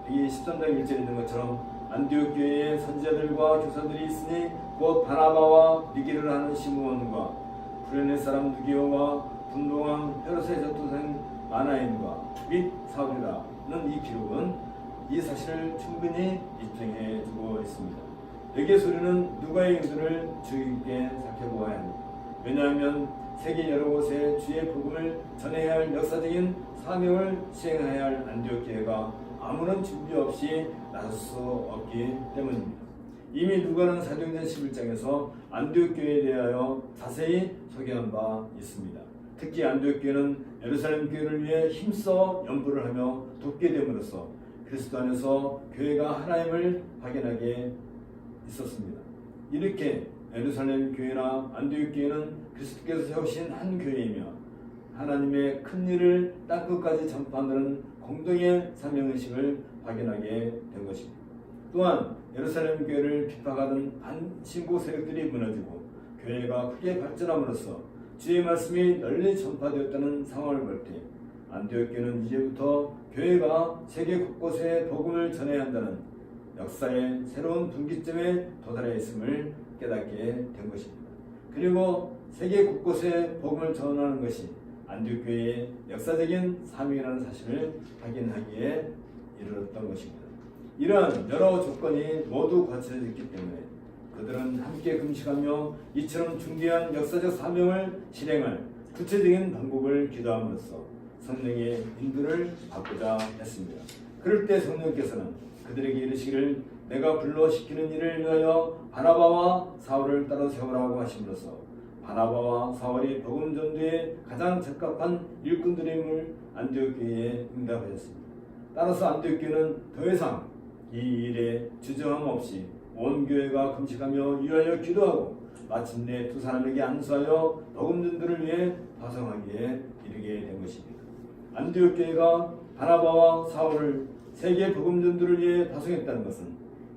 이 13장 1절에 있는 것처럼 안디옥 교회에 선지자들과 교사들이 있으니 곧 바나바와 니게를 하는 시므온과 구레네 사람 누기오와 분봉왕 헤롯의 전투생 마나임과 및 사울이라는 이 기록은 이 사실을 충분히 입증해 주고 있습니다. 여기에서 우리는 누가의 의도를 주의 깊게 살펴보아야 합니다. 왜냐하면 세계 여러 곳에 주의 복음을 전해야 할 역사적인 사명을 수행해야 할 안디옥 교회가 아무런 준비 없이 나설 수 없기 때문입니다. 이미 누가는 사도행전 11장에서 안디옥 교회에 대하여 자세히 소개한 바 있습니다. 특히 안디옥 교회는 예루살렘 교회를 위해 힘써 연부를 하며 돕게 됨으로써 그리스도 안에서 교회가 하나님을 확인하게 있었습니다. 이렇게 예루살렘 교회나 안디옥 교회는 그리스도께서 세우신 한 교회이며 하나님의 큰 일을 땅끝까지 전파하는 공동의 사명의식을 확인하게 된 것입니다. 또한 예루살렘 교회를 핍박하던 반신고 세력들이 무너지고 교회가 크게 발전함으로써 주의 말씀이 널리 전파되었다는 상황을 볼 때 안디옥 교회는 이제부터 교회가 세계 곳곳에 복음을 전해야 한다는 역사의 새로운 분기점에 도달해 있음을 깨닫게 된 것입니다. 그리고 세계 곳곳에 복음을 전하는 것이 안디옥 교회의 역사적인 사명이라는 사실을 확인하기에 이르렀던 것입니다. 이러한 여러 조건이 모두 갖춰져 있기 때문에 그들은 함께 금식하며 이처럼 중대한 역사적 사명을 실행할 구체적인 방법을 기도함으로써 성령의 인도를 받고자 했습니다. 그럴 때 성령께서는 그들에게 이르시기를 내가 불러 시키는 일을 위하여 바나바와 사울을 따로 세우라고 하심으로써 바나바와 사울이 복음 전도에 가장 적합한 일꾼들임을 안디옥 교회에 응답하였습니다. 따라서 안디옥 교회는 더 이상 이 일에 주저함 없이 온 교회가 금식하며 위하여 기도하고 마침내 두 사람에게 안수하여 복음 전도를 위해 파송하기에 이르게 된 것입니다. 안디옥 교회가 바나바와 사울을 세계 복음 전도를 위해 파송했다는 것은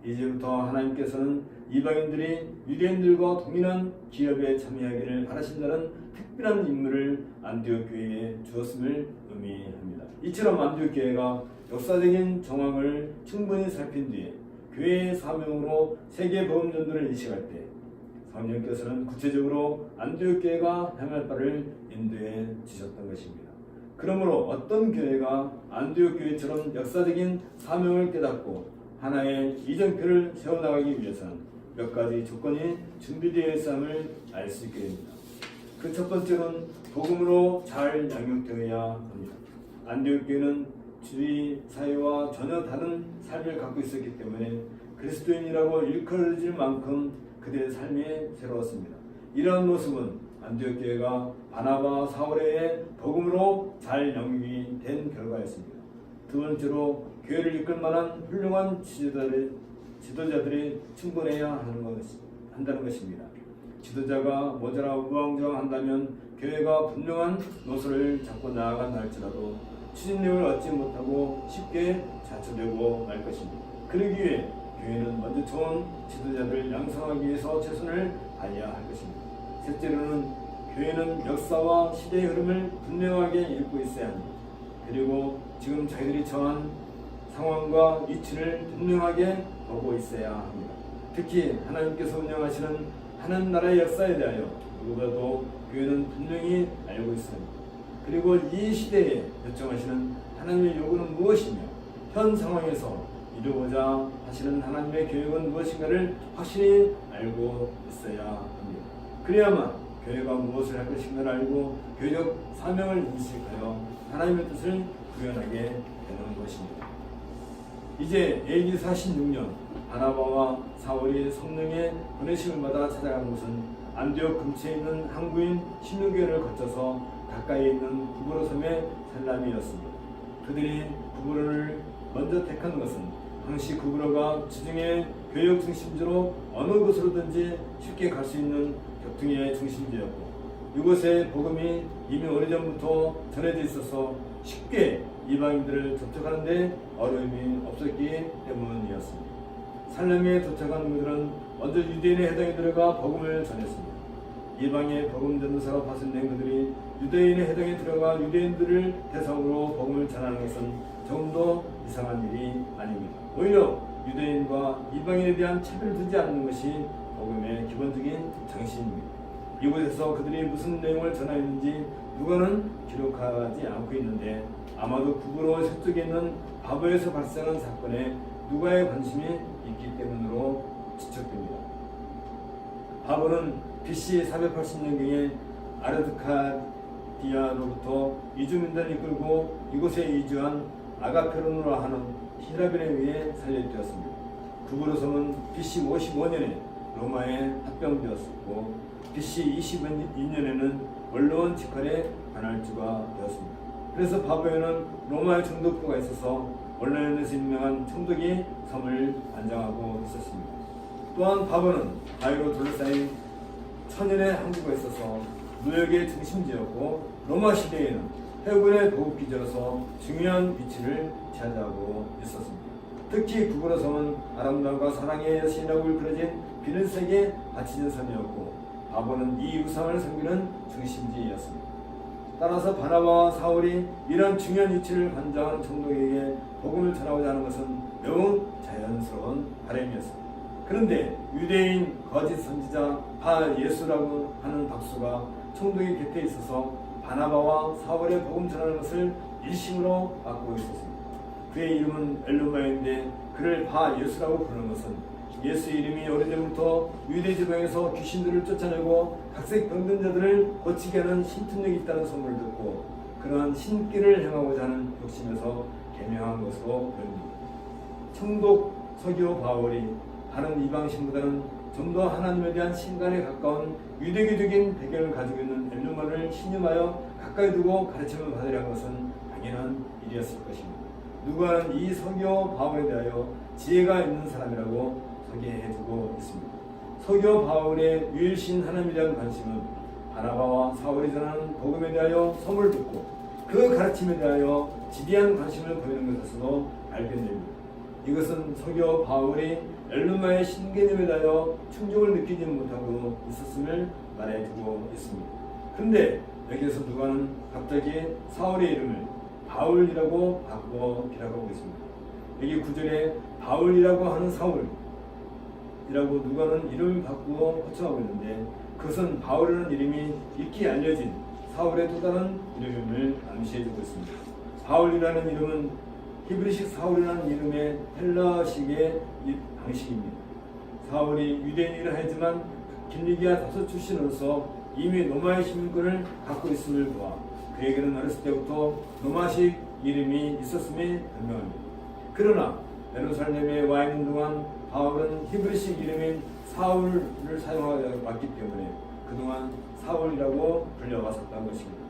이제부터 하나님께서는 이방인들이 유대인들과 동일한 기업에 참여하기를 바라신다는 특별한 임무를 안디옥 교회에 주었음을 의미합니다. 이처럼 안디옥 교회가 역사적인 정황을 충분히 살핀 뒤에 교회의 사명으로 세계 복음 전도를 인식할 때 성령께서는 구체적으로 안디옥 교회가 향할 바를 인도해 주셨던 것입니다. 그러므로 어떤 교회가 안디옥 교회처럼 역사적인 사명을 깨닫고 하나의 이정표를 세워나가기 위해서는 몇 가지 조건이 준비되어 있음을 알 수 있게 됩니다. 그 첫 번째는 복음으로 잘 양육되어야 합니다. 안디옥 교회는 주위 사회와 전혀 다른 삶을 갖고 있었기 때문에 그리스도인이라고 일컬어질 만큼 그들의 삶이 새로웠습니다. 이러한 모습은 안디옥 교회가 바나바 사울의 복음으로 잘 영육이 된 결과였습니다. 두 번째로 교회를 이끌 만한 훌륭한 지도자들이 충분해야 한다는 것입니다. 지도자가 모자라 우왕좌왕한다면 교회가 분명한 노선을 잡고 나아간다 할지라도 추진력을 얻지 못하고 쉽게 좌초되고 말 것입니다. 그러기 위해 교회는 먼저 좋은 지도자들을 양성하기 위해서 최선을 다해야 할 것입니다. 셋째로는 교회는 역사와 시대의 흐름을 분명하게 읽고 있어야 합니다. 그리고 지금 저희들이 처한 상황과 위치를 분명하게 보고 있어야 합니다. 특히 하나님께서 운영하시는 하나님 나라의 역사에 대하여 누구보다도 교회는 분명히 알고 있습니다. 그리고 이 시대에 요청하시는 하나님의 요구는 무엇이며 현 상황에서 이루고자 하시는 하나님의 계획은 무엇인가를 확실히 알고 있어야 합니다. 그래야만 교회가 무엇을 할 것인가를 알고 교회적 사명을 인식하여 하나님의 뜻을 구현하게 되는 것입니다. 이제 AD 46년 바나바와 사울이 성령의 보내심을 받아 찾아간 곳은 안디옥 근처에 있는 항구인 신루교회를 거쳐서 가까이 있는 구브로 섬의 살람이었습니다. 그들이 구브로를 먼저 택한 것은 당시 구브로가 지중해 교역 중심지로 어느 곳으로든지 쉽게 갈 수 있는 교통의 중심지였고 이곳의 복음이 이미 오래전부터 전해져 있어서 쉽게 이방인들을 접촉하는 데 어려움이 없었기 때문이었습니다. 살렘에 도착한 그들은 먼저 유대인의 해당에 들어가 복음을 전했습니다. 이방의 복음 전도사가 파송된 그들이 유대인의 해당에 들어가 유대인들을 대상으로 복음을 전하는 것은 조금 더 이상한 일이 아닙니다. 오히려 유대인과 이방인에 대한 차별을 두지 않는 것이 복음의 기본적인 정신입니다. 이곳에서 그들이 무슨 내용을 전하였는지 누가는 기록하지 않고 있는데 아마도 북으로 서쪽에 있는 바보에서 발생한 사건에 누가의 관심이 있기 때문으로 추측됩니다. 바보는 BC 480년경에 아르드카디아로부터 이주민들을 이끌고 이곳에 이주한 아가페론으로 하는 히라벨에 의해 살려되었습니다. 구브로섬은 BC 55년에 로마에 합병되었고 BC 22년에는 원로원 직할의 관할주가 되었습니다. 그래서 바보에는 로마의 총독부가 있어서 원로원에서 유명한 총독이 섬을 관장하고 있었습니다. 또한 바보는 바위로 둘러싸인 천연의 항구가 있어서 무역의 중심지였고 로마 시대에는 해군의 보급기지로서 중요한 위치를 차지하고 있었습니다. 특히 구브로 섬은 아름다움과 사랑의 여신이라고 일컬어진 비른색의 바치는 섬이었고 바보는 이 우상을 섬기는 중심지였습니다. 따라서 바나바와 사울이 이런 중요한 위치를 관장하는 총독에게 복음을 전하고자 하는 것은 매우 자연스러운 바람이었습니다. 그런데 유대인 거짓 선지자 바예수라고 하는 박수가 총독의 곁에 있어서 바나바와 사울의 복음 전하는 것을 일심으로 맡고 있었습니다. 그의 이름은 엘루마인데 그를 바예수라고 부르는 것은 예수 이름이 오래전부터 유대 지방에서 귀신들을 쫓아내고 각색 병든 자들을 고치게 하는 신통력이 있다는 소문을 듣고 그러한 신기를 행하고자 하는 욕심에서 개명한 것으로 보입니다. 총독 서기오 바울이 다른 이방 신보다는 좀 더 하나님에 대한 신간에 가까운 유대교적인 배경을 가지고 있는 엘루마를 신임하여 가까이 두고 가르침을 받으려 한 것은 당연한 일이었을 것입니다. 누가는 이 서기오 바울에 대하여 지혜가 있는 사람이라고 소개해주고 있습니다. 서기오 바울의 유일신 하나님에 대한 관심은 바나바와 사울이 전하는 복음에 대하여 소문을 듣고 그 가르침에 대하여 지대한 관심을 보이는 것에서도 발견됩니다. 이것은 서기오 바울이 엘루마의 신개념에 대하여 충족을 느끼지 못하고 있었음을 말해주고 있습니다. 그런데 여기에서 누가는 갑자기 사울의 이름을 바울이라고 바꾸어 기록하고 있습니다. 여기 9절에 바울이라고 하는 사울이라고 누가는 이름을 바꾸어 호칭하고 있는데 그것은 바울이라는 이름이 익히 알려진 사울의 또 다른 이름임을 암시해주고 있습니다. 바울이라는 이름은 히브리식 사울이라는 이름의 헬라식의 방식입니다. 사울이 유대인이라 하지만 길리기아 다소 출신으로서 이미 로마의 시민권을 갖고 있음을 보아 그에게는 어렸을 때부터 로마식 이름이 있었음이 분명합니다. 그러나 예루살렘에 와 있는 동안 바울은 히브리식 이름인 사울을 사용하지 않았기 때문에 그동안 사울이라고 불려왔었다는 것입니다.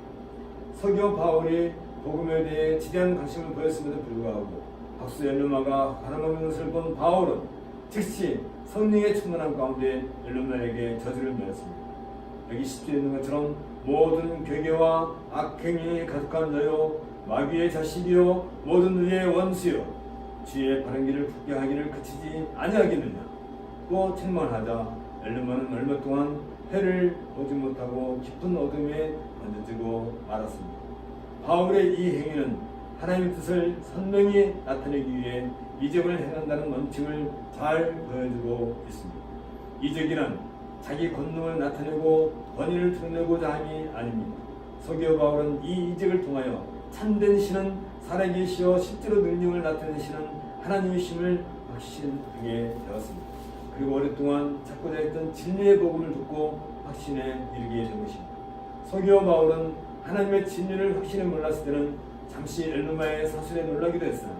서기오 바울이 복음에 대해 지대한 관심을 보였음에도 불구하고 박수 엘루마가 가늠하는 것을 본 바울은 즉시 성령의 충만한 가운데 엘루마에게 저주를 내렸습니다. 여기 10절에 있는 것처럼 모든 괴계와 악행이 가득한 자요 마귀의 자식이요 모든 의의 원수요 주의 바른 길을 굳게 하기를 그치지 아니하겠느냐 또 책망하자 엘루마는 얼마 동안 해를 보지 못하고 깊은 어둠에 던져지고 말았습니다. 바울의 이 행위는 하나님의 뜻을 선명히 나타내기 위해 이적을 행한다는 원칙을 잘 보여주고 있습니다. 이적이란 자기 권능을 나타내고 권위를 드러내고자 함이 아닙니다. 서기오 바울은 이 이적을 통하여 참된 신은 살아계시어 실제로 능력을 나타내시는 하나님이심을 확신하게 되었습니다. 그리고 오랫동안 찾고자 했던 진리의 복음을 듣고 확신에 이르게 된 것입니다. 서기오 바울은 하나님의 진리를 확신에 몰랐을 때는 잠시 엘루마의 사술에 놀라기도 했으나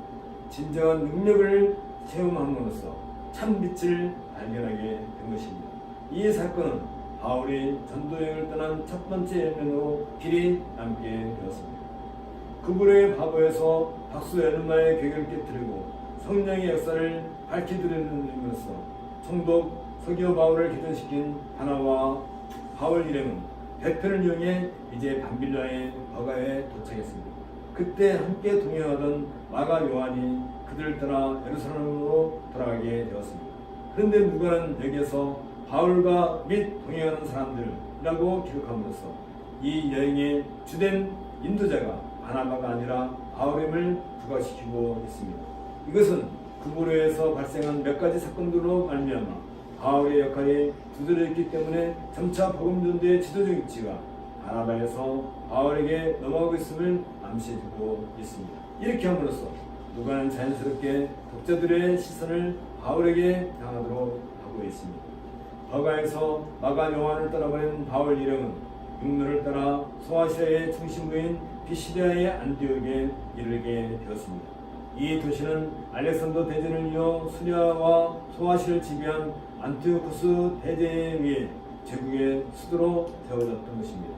진정한 능력을 체험함으로써 참 빛을 발견하게 된 것입니다. 이 사건은 바울이 전도여행을 떠난 첫 번째 열면으로 길이 남게 되었습니다. 그불의 바보에서 박수 엘루마의 궤를 깨뜨리고 성령의 역사를 밝히드리는 것으로 총독 서기오 바울을 기존시킨 바나바와 바울 일행은 배편을 이용해 이제 밤빌라의 버가에 도착했습니다. 그때 함께 동행하던 마가 요한이 그들을 따라 예루살렘으로 돌아가게 되었습니다. 그런데 누가는 여기에서 바울과 및 동행하는 사람들이라고 기록함으로써 이 여행의 주된 인도자가 바나바가 아니라 바울임을 부각시키고 있습니다. 이것은 그보로에서 발생한 몇 가지 사건들로 말미암아 바울의 역할이 두드러졌기 때문에 점차 복음 전도의 지도적 위치가 바나바에서 바울에게 넘어가고 있음을 암시해주고 있습니다. 이렇게 함으로써 누가는 자연스럽게 독자들의 시선을 바울에게 향하도록 하고 있습니다. 버가에서 마가 요한을 떠나버린 바울 일행은 육로를 따라 소아시아의 중심부인 피시디아의 안디옥에 이르게 되었습니다. 이 도시는 알렉산더 대제를 이어 수리아와 소아시아를 지배한 안티오쿠스 대제에 의해 제국의 수도로 되어졌던 것입니다.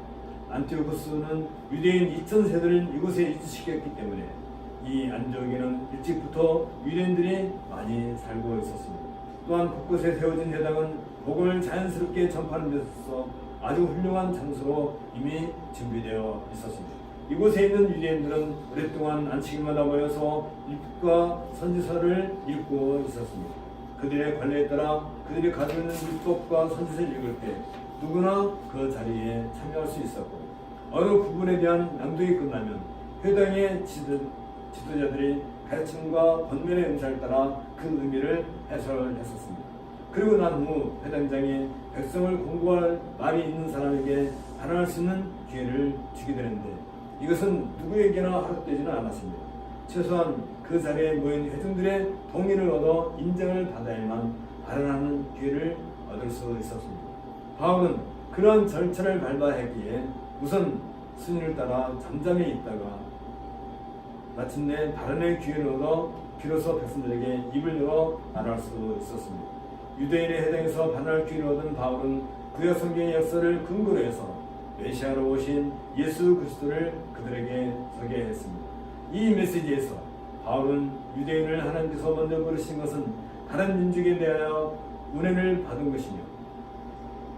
안티오쿠스는 유대인 2000세대를 이곳에 이주시켰기 때문에 이 안디옥에는 일찍부터 유대인들이 많이 살고 있었습니다. 또한 곳곳에 세워진 회당은 복음을 자연스럽게 전파하는 데 있어서 아주 훌륭한 장소로 이미 준비되어 있었습니다. 이곳에 있는 유대인들은 오랫동안 안식일마다 모여서 율법과 선지서를 읽고 있었습니다. 그들의 관례에 따라 그들이 가지고 있는 율법과 선지서를 읽을 때 누구나 그 자리에 참여할 수 있었고, 어느 부분에 대한 낭독이 끝나면 회당의 지도자들이 가르침과 번면의 음사를 따라 그 의미를 해설했었습니다. 그리고 난 후 회당장이 백성을 공부할 말이 있는 사람에게 발언할 수 있는 기회를 주게 되는데, 이것은 누구에게나 허락되지는 않았습니다. 최소한 그 자리에 모인 회중들의 동의를 얻어 인정을 받아야만 발언하는 기회를 얻을 수 있었습니다. 바울은 그런 절차를 밟아야했기에 우선 순위를 따라 잠잠히 있다가 마침내 발언의 기회를 얻어 비로소 백성들에게 입을 열어 말할 수 있었습니다. 유대인의 회당에서 반할 기회를 얻은 바울은 구약 성경의 역사를 근거로 해서 메시아로 오신 예수 그리스도를 그들에게 소개했습니다. 이 메시지에서 바울은 유대인을 하나님께서 먼저 부르신 것은 다른 민족에 대하여 은혜를 받은 것이며,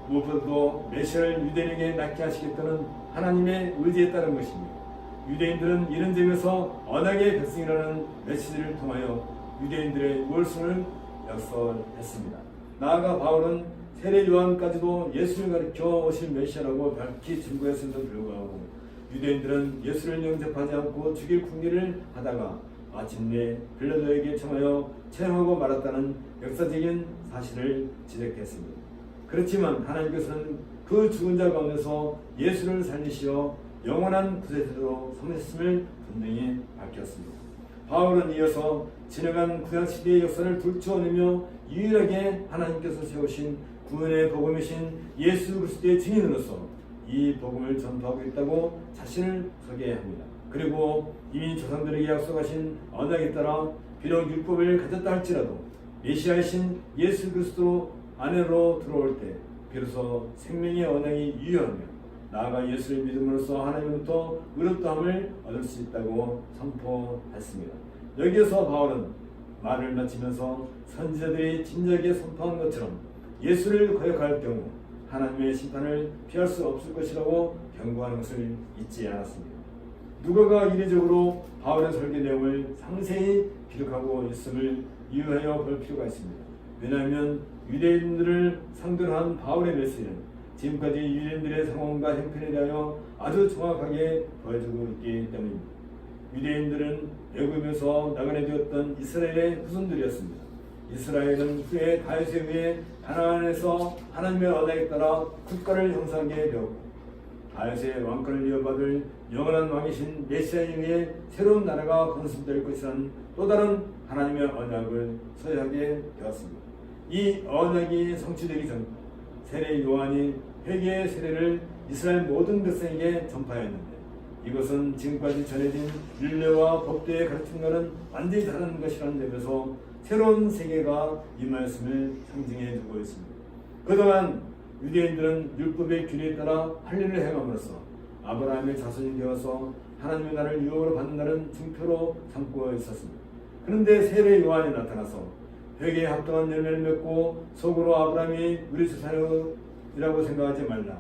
무엇보다도 메시아를 유대인에게 낳게 하시겠다는 하나님의 의지에 따른 것이며, 유대인들은 이런 점에서 언약의 백성이라는 메시지를 통하여 유대인들의 우월성을 역설했습니다. 나아가 바울은 세례 요한까지도 예수를 가리켜 오실 메시아라고 밝히 증거했음에도 불구하고 유대인들은 예수를 영접하지 않고 죽일 궁리를 하다가 마침내 빌라도에게 청하여 체험하고 말았다는 역사적인 사실을 지적했습니다. 그렇지만 하나님께서는 그 죽은 자 가운데서 예수를 살리시어 영원한 구세주로 삼으셨음을 분명히 밝혔습니다. 바울은 이어서 지나간 구약시대의 역사를 들추어내며 유일하게 하나님께서 세우신 구원의 복음이신 예수 그리스도의 증인으로서 이 복음을 전파하고 있다고 자신을 소개합니다. 그리고 이미 조상들에게 약속하신 언약에 따라 비록 율법을 가졌다 할지라도 메시아이신 예수 그리스도 안으로 들어올 때 비로소 생명의 언약이 유효하며 나아가 예수를 믿음으로써 하나님으로부터 의롭다함을 얻을 수 있다고 선포했습니다. 여기에서 바울은 말을 마치면서 선지자들이 진작에 선포한 것처럼 예수를 거역할 경우 하나님의 심판을 피할 수 없을 것이라고 경고하는 것을 잊지 않았습니다. 누가가 이례적으로 바울의 설교 내용을 상세히 기록하고 있음을 이유하여 볼 필요가 있습니다. 왜냐하면 유대인들을 상대로 한 바울의 메시지는 지금까지 유대인들의 상황과 형편에 대하여 아주 정확하게 보여주고 있기 때문입니다. 유대인들은 애굽에서 나그네 되었던 이스라엘의 후손들이었습니다. 이스라엘은 후에 다윗에 의해 가나안에서 하나님의 언약에 따라 국가를 형성하게 되었고, 다윗의 왕권을 이어받을 영원한 왕이신 메시아에 의해 새로운 나라가 건설될 것이라는 또 다른 하나님의 언약을 소유하게 되었습니다. 이 언약이 성취되기 전 세례 요한이 회개의 세례를 이스라엘 모든 백성에게 전파했는데, 이것은 지금까지 전해진 율례와 법도의 가르침과는 완전히 다른 것이라는 점에서 새로운 세계가 임하였음을 상징해 주고 있습니다. 그동안 유대인들은 율법의 균에 따라 할 일을 행함으로써 아브라함의 자손이 되어서 하나님의 나라를 유업으로 받는다는 증표로 삼고 있었습니다. 그런데 세례 요한이 나타나서 회개에 합당한 열매를 맺고 속으로 아브라함이 우리 조상이라고 생각하지 말라,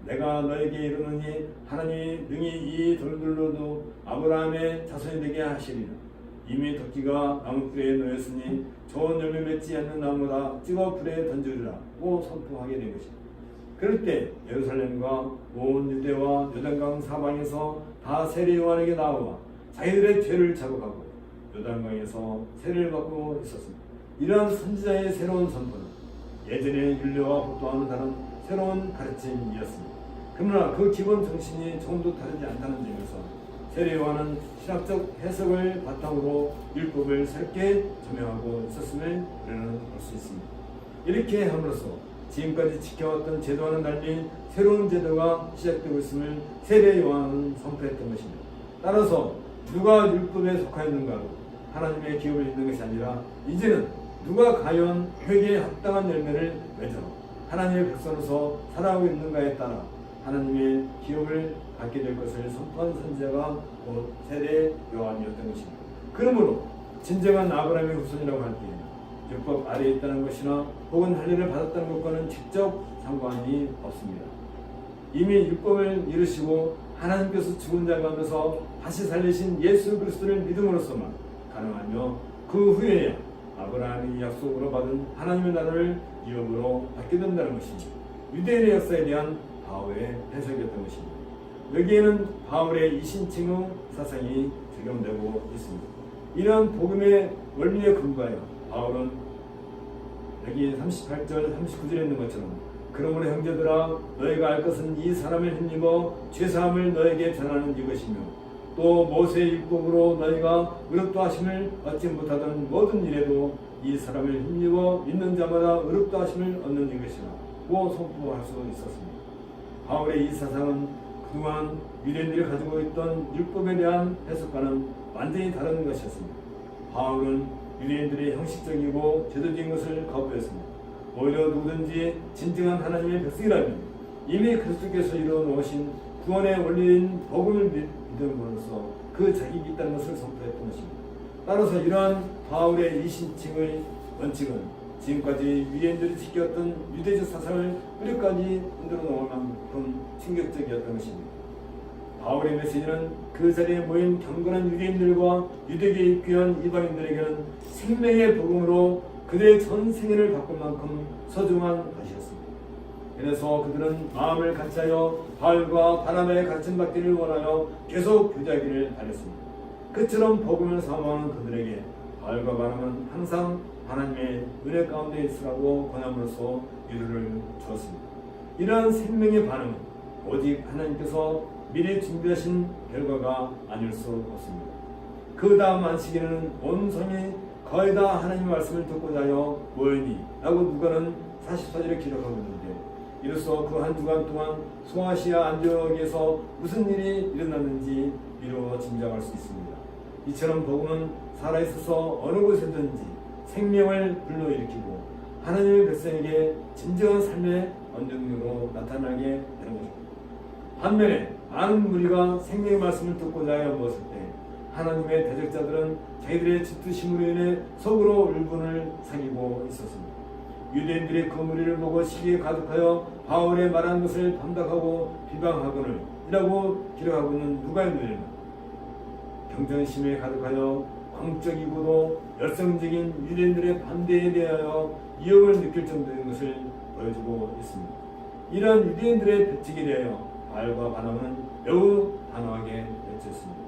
내가 너에게 이르노니 하나님이 능히 이 돌들로도 아브라함의 자손이 되게 하시리라. 이미 도끼가 나무불에 놓였으니 좋은 열매 맺지 않는 나무라 찍어 불에 던지리라고 선포하게 된 것이다. 그럴 때 예루살렘과 온 유대와 요단강 사방에서 다 세례 요한에게 나와 자기들의 죄를 자복하고 요단강에서 세례를 받고 있었습니다. 이러한 선지자의 새로운 선포는 예전의 율례와 법도와는 다른 새로운 가르침이었습니다. 그러나 그 기본 정신이 조금도 다르지 않다는 점에서 세례 요한은 신학적 해석을 바탕으로 율법을 새롭게 조명하고 있었음을 우리는 볼 수 있습니다. 이렇게 함으로써 지금까지 지켜왔던 제도와는 달리 새로운 제도가 시작되고 있음을 세례 요한은 선포했던 것입니다. 따라서 누가 율법에 속하였는가로 하나님의 기업을 잇는 것이 아니라 이제는 누가 과연 회개에 합당한 열매를 맺어 하나님의 백성으로서 살아가고 있는가에 따라 하나님의 기업을 갖게 될 것을 선포한 선지자가 곧 세례 요한이었던 것입니다. 그러므로 진정한 아브라함의 후손이라고 할 때에는 율법 아래에 있다는 것이나 혹은 할례를 받았다는 것과는 직접 상관이 없습니다. 이미 율법을 이루시고 하나님께서 죽은 자 가운데서 다시 살리신 예수 그리스도를 믿음으로써만 가능하며 그 후에야 아브라함이 약속으로 받은 하나님의 나라를 유업으로 받게 된다는 것입니다. 유대인의 역사에 대한 바울의 해석이었던 것입니다. 여기에는 바울의 이신칭의 사상이 적용되고 있습니다. 이러한 복음의 원리에 근거하여 바울은 여기 38절 39절에 있는 것처럼 그러므로 형제들아 너희가 알 것은 이 사람을 힘입어 죄사함을 너에게 전하는 이것이며 또 모세의 율법으로 너희가 의롭다 하심을 얻지 못하던 모든 일에도 이 사람을 힘입어 믿는 자마다 의롭다 하심을 얻는 이것이라고 선포할 수 있었습니다. 바울의 이 사상은 그동안 유대인들이 가지고 있던 율법에 대한 해석과는 완전히 다른 것이었습니다. 바울은 유대인들의 형식적이고 제도적인 것을 거부했습니다. 오히려 누구든지 진정한 하나님의 백성이라면 이미 그리스도께서 이루어 놓으신 구원의 원리인 복음을 믿음으로써 그 자격이 있다는 것을 선포했던 것입니다. 따라서 이러한 바울의 이신칭의 원칙은 지금까지 유대인들이 지켰던 유대적 사상을 뿌리까지 흔들어 놓을 만큼 충격적이었던 것입니다. 바울의 메시지는 그 자리에 모인 경건한 유대인들과 유대교에 입교한 이방인들에게는 생명의 복음으로 그들의 전 생애를 바꿀 만큼 소중한 것이었습니다. 그래서 그들은 마음을 같이하여 바울과 바나바의 가르침 받기를 원하여 계속 교제하기를 바랬습니다. 그처럼 복음을 사모하는 그들에게 바울과 바나바는 항상 하나님의 은혜 가운데 있으라고 권함으로써 위로를 주었습니다. 이러한 생명의 반응은 오직 하나님께서 미리 준비하신 결과가 아닐 수 없습니다. 그 다음 안식일에는 온 성이 거의 다 하나님의 말씀을 듣고자 하여 모이니 라고 누가는 44절에 기록하고 있는데 이로써 그 한 주간 동안 소아시아 안디옥에서 무슨 일이 일어났는지 미루어 짐작할 수 있습니다. 이처럼 복음은 살아있어서 어느 곳에든지 생명을 불러일으키고 하나님의 백성에게 진정한 삶의 원동력으로 나타나게 되는 것입니다. 반면에 많은 무리가 생명의 말씀을 듣고자 하여 모았을 때 하나님의 대적자들은 자기들의 질투심으로 인해 속으로 울분을 사귀고 있었습니다. 유대인들이 그 무리를 보고 시기에 가득하여 바울의 말한 것을 반박하고 비방하거늘 이라고 기록하고 있는 누가의 눈에는 경전심에 가득하여 광적이고도 열성적인 유대인들의 반대에 대하여 이용을 느낄 정도인 것을 보여주고 있습니다. 이러한 유대인들의 배척에 대하여 바울과 바나바는 매우 단호하게 외쳤습니다.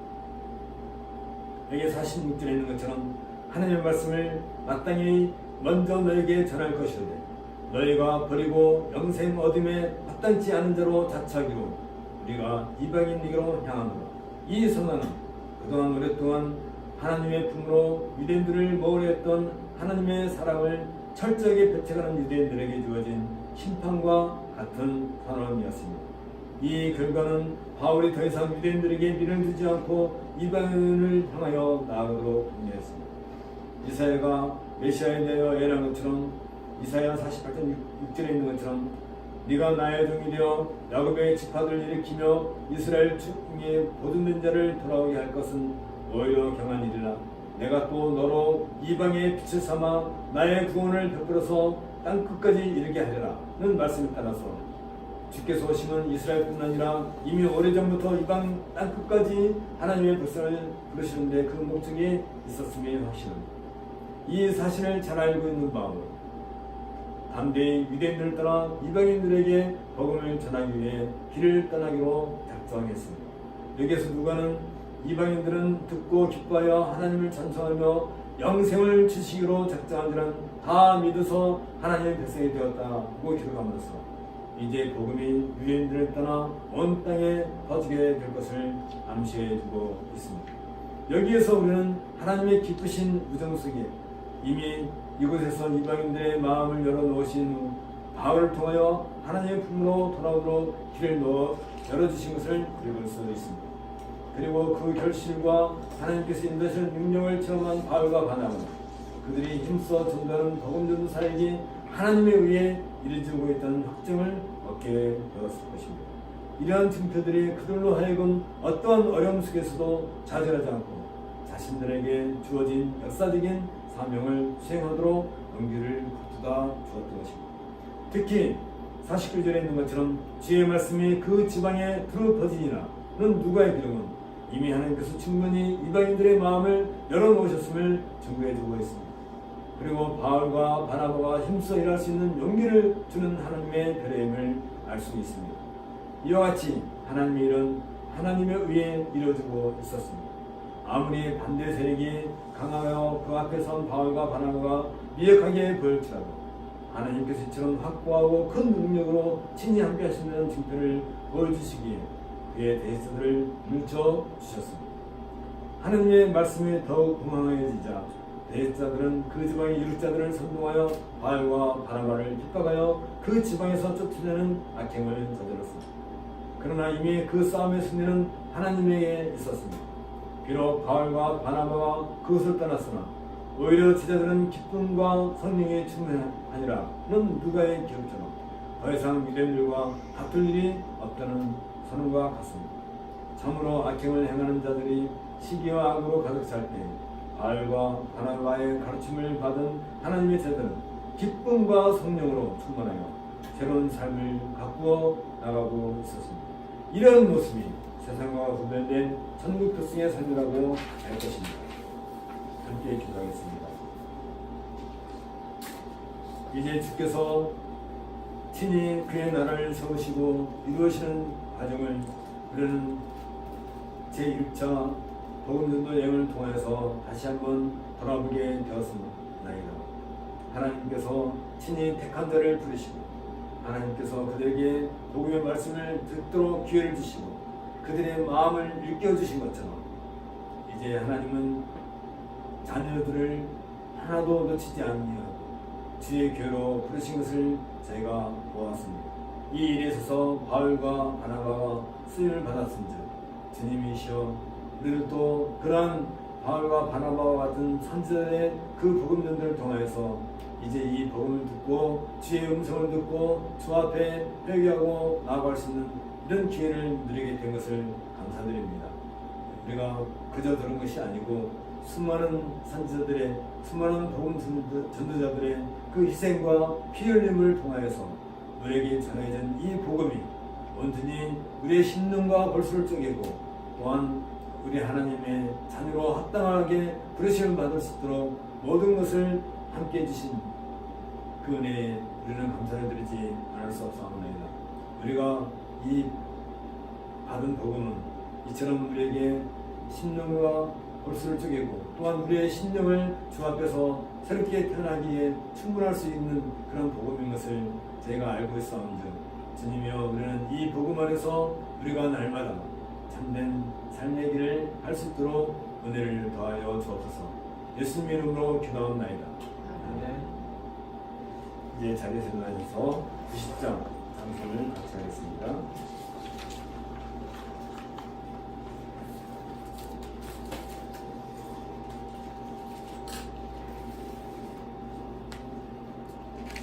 여기 46절에 있는 것처럼 하나님의 말씀을 마땅히 먼저 너에게 전할 것이로되 너희가 버리고 영생 얻음에 마땅치 않은 자로 자처하기로 우리가 이방인에게로 향하노라. 이 선언은 그동안 오랫동안 하나님의 품으로 유대인들을 모으려 했던 하나님의 사랑을 철저하게 배척하는 유대인들에게 주어진 심판과 같은 선언이었습니다. 이 결과는 바울이 더 이상 유대인들에게 미련 두지 않고 이방인을 향하여 나아가도록 독려했습니다. 이사야가 메시아에 대하여 예언한 것처럼 이사야 48장 6절에 있는 것처럼 네가 나의 종이 되어 야곱의 지파들을 일으키며 이스라엘 중에 보존된 자를 돌아오게 할 것은 오히려 경한 일이라. 내가 또 너로 이방의 빛을 삼아 나의 구원을 베풀어서 땅끝까지 이르게 하리라 는 말씀에 따라서 주께서 오심은 이스라엘뿐 아니라 이미 오래전부터 이방 땅끝까지 하나님의 백성을 부르시는데 그 목적이 있었음이 확신합니다. 이 사실을 잘 알고 있는 바울은 담대히 유대인들을 떠나 이방인들에게 복음을 전하기 위해 길을 떠나기로 작정했습니다. 여기에서 누가는 이방인들은 듣고 기뻐하여 하나님을 찬송하며 영생을 주시기로 작정한지는 다 믿어서 하나님의 백성이 되었다고 기록하면서 이제 복음이 유대인들을 떠나 온 땅에 퍼지게 될 것을 암시해주고 있습니다. 여기에서 우리는 하나님의 기쁘신 우정 속에 이미 이곳에서 이방인들의 마음을 열어놓으신 후 바울을 통하여 하나님의 품으로 돌아오도록 길을 열어주신 것을 읽을 수 있습니다. 그리고 그 결실과 하나님께서 인도하시는 능력을 체험한 바울과 바나바는 그들이 힘써 전도하는 복음 전도 사역이 하나님에 의해 이루어지고 있다는 확증을 얻게 되었을 것입니다. 이러한 증표들이 그들로 하여금 어떠한 어려움 속에서도 좌절하지 않고 자신들에게 주어진 역사적인 사명을 수행하도록 용기를 거두다 주었던 것입니다. 특히 49절에 있는 것처럼 주의 말씀이 그 지방에 두루 퍼지니라는 누가의 기록은 이미 하나님께서 충분히 이방인들의 마음을 열어놓으셨음을 증거해주고 있습니다. 그리고 바울과 바나바가 힘써 일할 수 있는 용기를 주는 하나님의 배려임을 알 수 있습니다. 이와 같이 하나님의 일은 하나님에 의해 이루어지고 있었습니다. 아무리 반대 세력이 강하여 그 앞에 선 바울과 바나바가 미약하게 보일지라도 하나님께서 이처럼 확고하고 큰 능력으로 친히 함께 하시는 증표를 보여주시기에 그의 대적들을 물쳐주셨습니다. 하느님의 말씀이 더욱 공황해지자 대적자들은 그 지방의 이웃자들을 선동하여 바울과 바나바를 핍박하여 그 지방에서 쫓으려는 악행을 저질렀습니다. 그러나 이미 그 싸움의 승리는 하나님에게 있었습니다. 비록 바울과 바나바가 그것을 떠났으나 오히려 제자들은 기쁨과 성령에 충만하니라는 누가의 기록처럼 더 이상 유대인들과 다툴 일이 없다는 선언과 같습니다. 참으로 악행을 행하는 자들이 시기와 악으로 가득 찰 때 바울과 바나바의 가르침을 받은 하나님의 제자들은 기쁨과 성령으로 충만하여 새로운 삶을 가꾸어 나가고 있었습니다. 이런 모습이 세상과 구별된 천국 특성의 삶이라고 할 것입니다. 함께 기도하겠습니다. 이제 주께서 친히 그의 나라를 세우시고 이루시는 과정을 우리는 제1차 복음전도 여행을 통해서 다시 한번 돌아보게 되었습니다. 하나님께서 친히 택한 자를 부르시고 하나님께서 그들에게 복음의 말씀을 듣도록 기회를 주시고 그들의 마음을 일깨워주신 것처럼 이제 하나님은 자녀들을 하나도 놓치지 않으며 주의 교회로 부르신 것을 저희가 보았습니다. 이 일에 있어서 바울과 바나바가 쓰임을 받았은즉 주님이시여 우리를 또 그러한 바울과 바나바와 같은 선지자의 그 복음 전도를 통하여서 이제 이 복음을 듣고 주의 음성을 듣고 주 앞에 회개하고 나아갈 수 있는 이런 기회를 누리게 된 것을 감사드립니다. 우리가 그저 들은 것이 아니고 수많은 선지자들의 수많은 복음 전도자들의 그 희생과 피 흘림을 통하여서 우리에게 전해진 이 복음이 온전히 우리의 심령과 골수를 쪼개고 또한 우리 하나님의 자녀로 합당하게 부르심을 받을 수 있도록 모든 것을 함께 해주신 그 은혜에 우리는 감사를 드리지 않을 수 없사옵나이다. 우리가 이 받은 복음은 이처럼 우리에게 심령과 골수를 쪼개고 또한 우리의 심령을 주 앞에서 새롭게 태어나기에 충분할 수 있는 그런 복음인 것을 저희가 알고 있사온즉 주님이여 우리는 이 복음 안에서 우리가 날마다 참된 삶의 길을 할 수 있도록 은혜를 더하여 주옵소서. 예수님의 이름으로 기도하옵나이다. 이제 자리에서 일어나셔서 90장 장소를 같이 하겠습니다.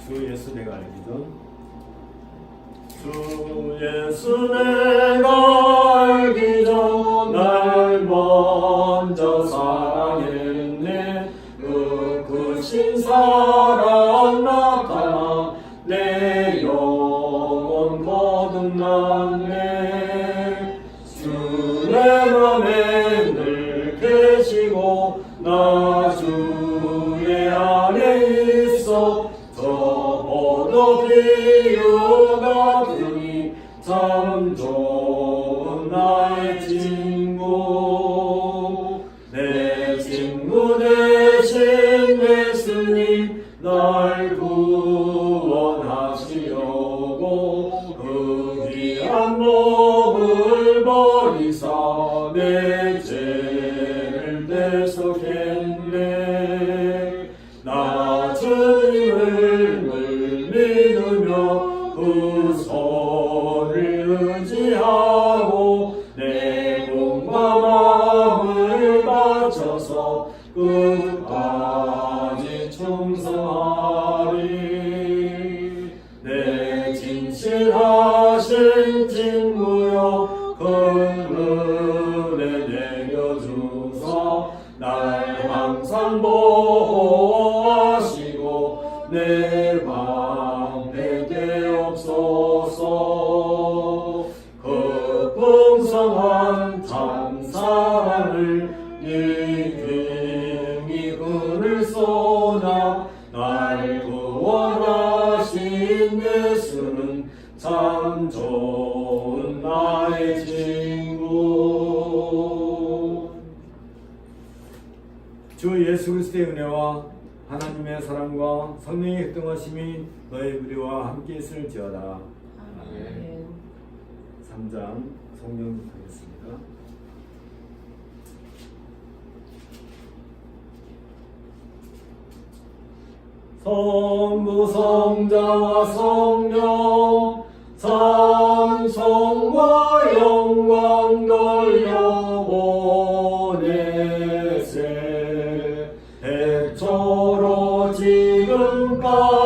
주 예수 내가 알기던 주 예수 내가 알기 전 날 먼저 사랑했네. 그 크신 사랑 나타나 내 영혼 거듭 이유 같으니 참 좋은 나의 친구. 내 친구 대신 예수님 날 구원하시려고 그 귀한 몸을 버리사 내 죄를 대속했네. 나 주님을 늘 믿으며 그 손을 의지하고 내 몸과 마음을 바쳐서 끝까지 충성하리. 내 진실하신 친구여 큰 은혜 내려주사 날 항상 보호하시고 내 방패 되옵소서. 그 풍성한 참 사랑을 능히 그늘 쏘나 날 구원하신 예수는 참 좋은 나의 친구. 주 예수 그리스도의 은혜와 하나님의 사랑과 성령의 협동하심이 너희 우리와 함께 있을지어다. 아멘. 3장 성경 하겠습니다. 성부 성자와 성령 찬송과 영광 돌려보내세. 애초로 지금까지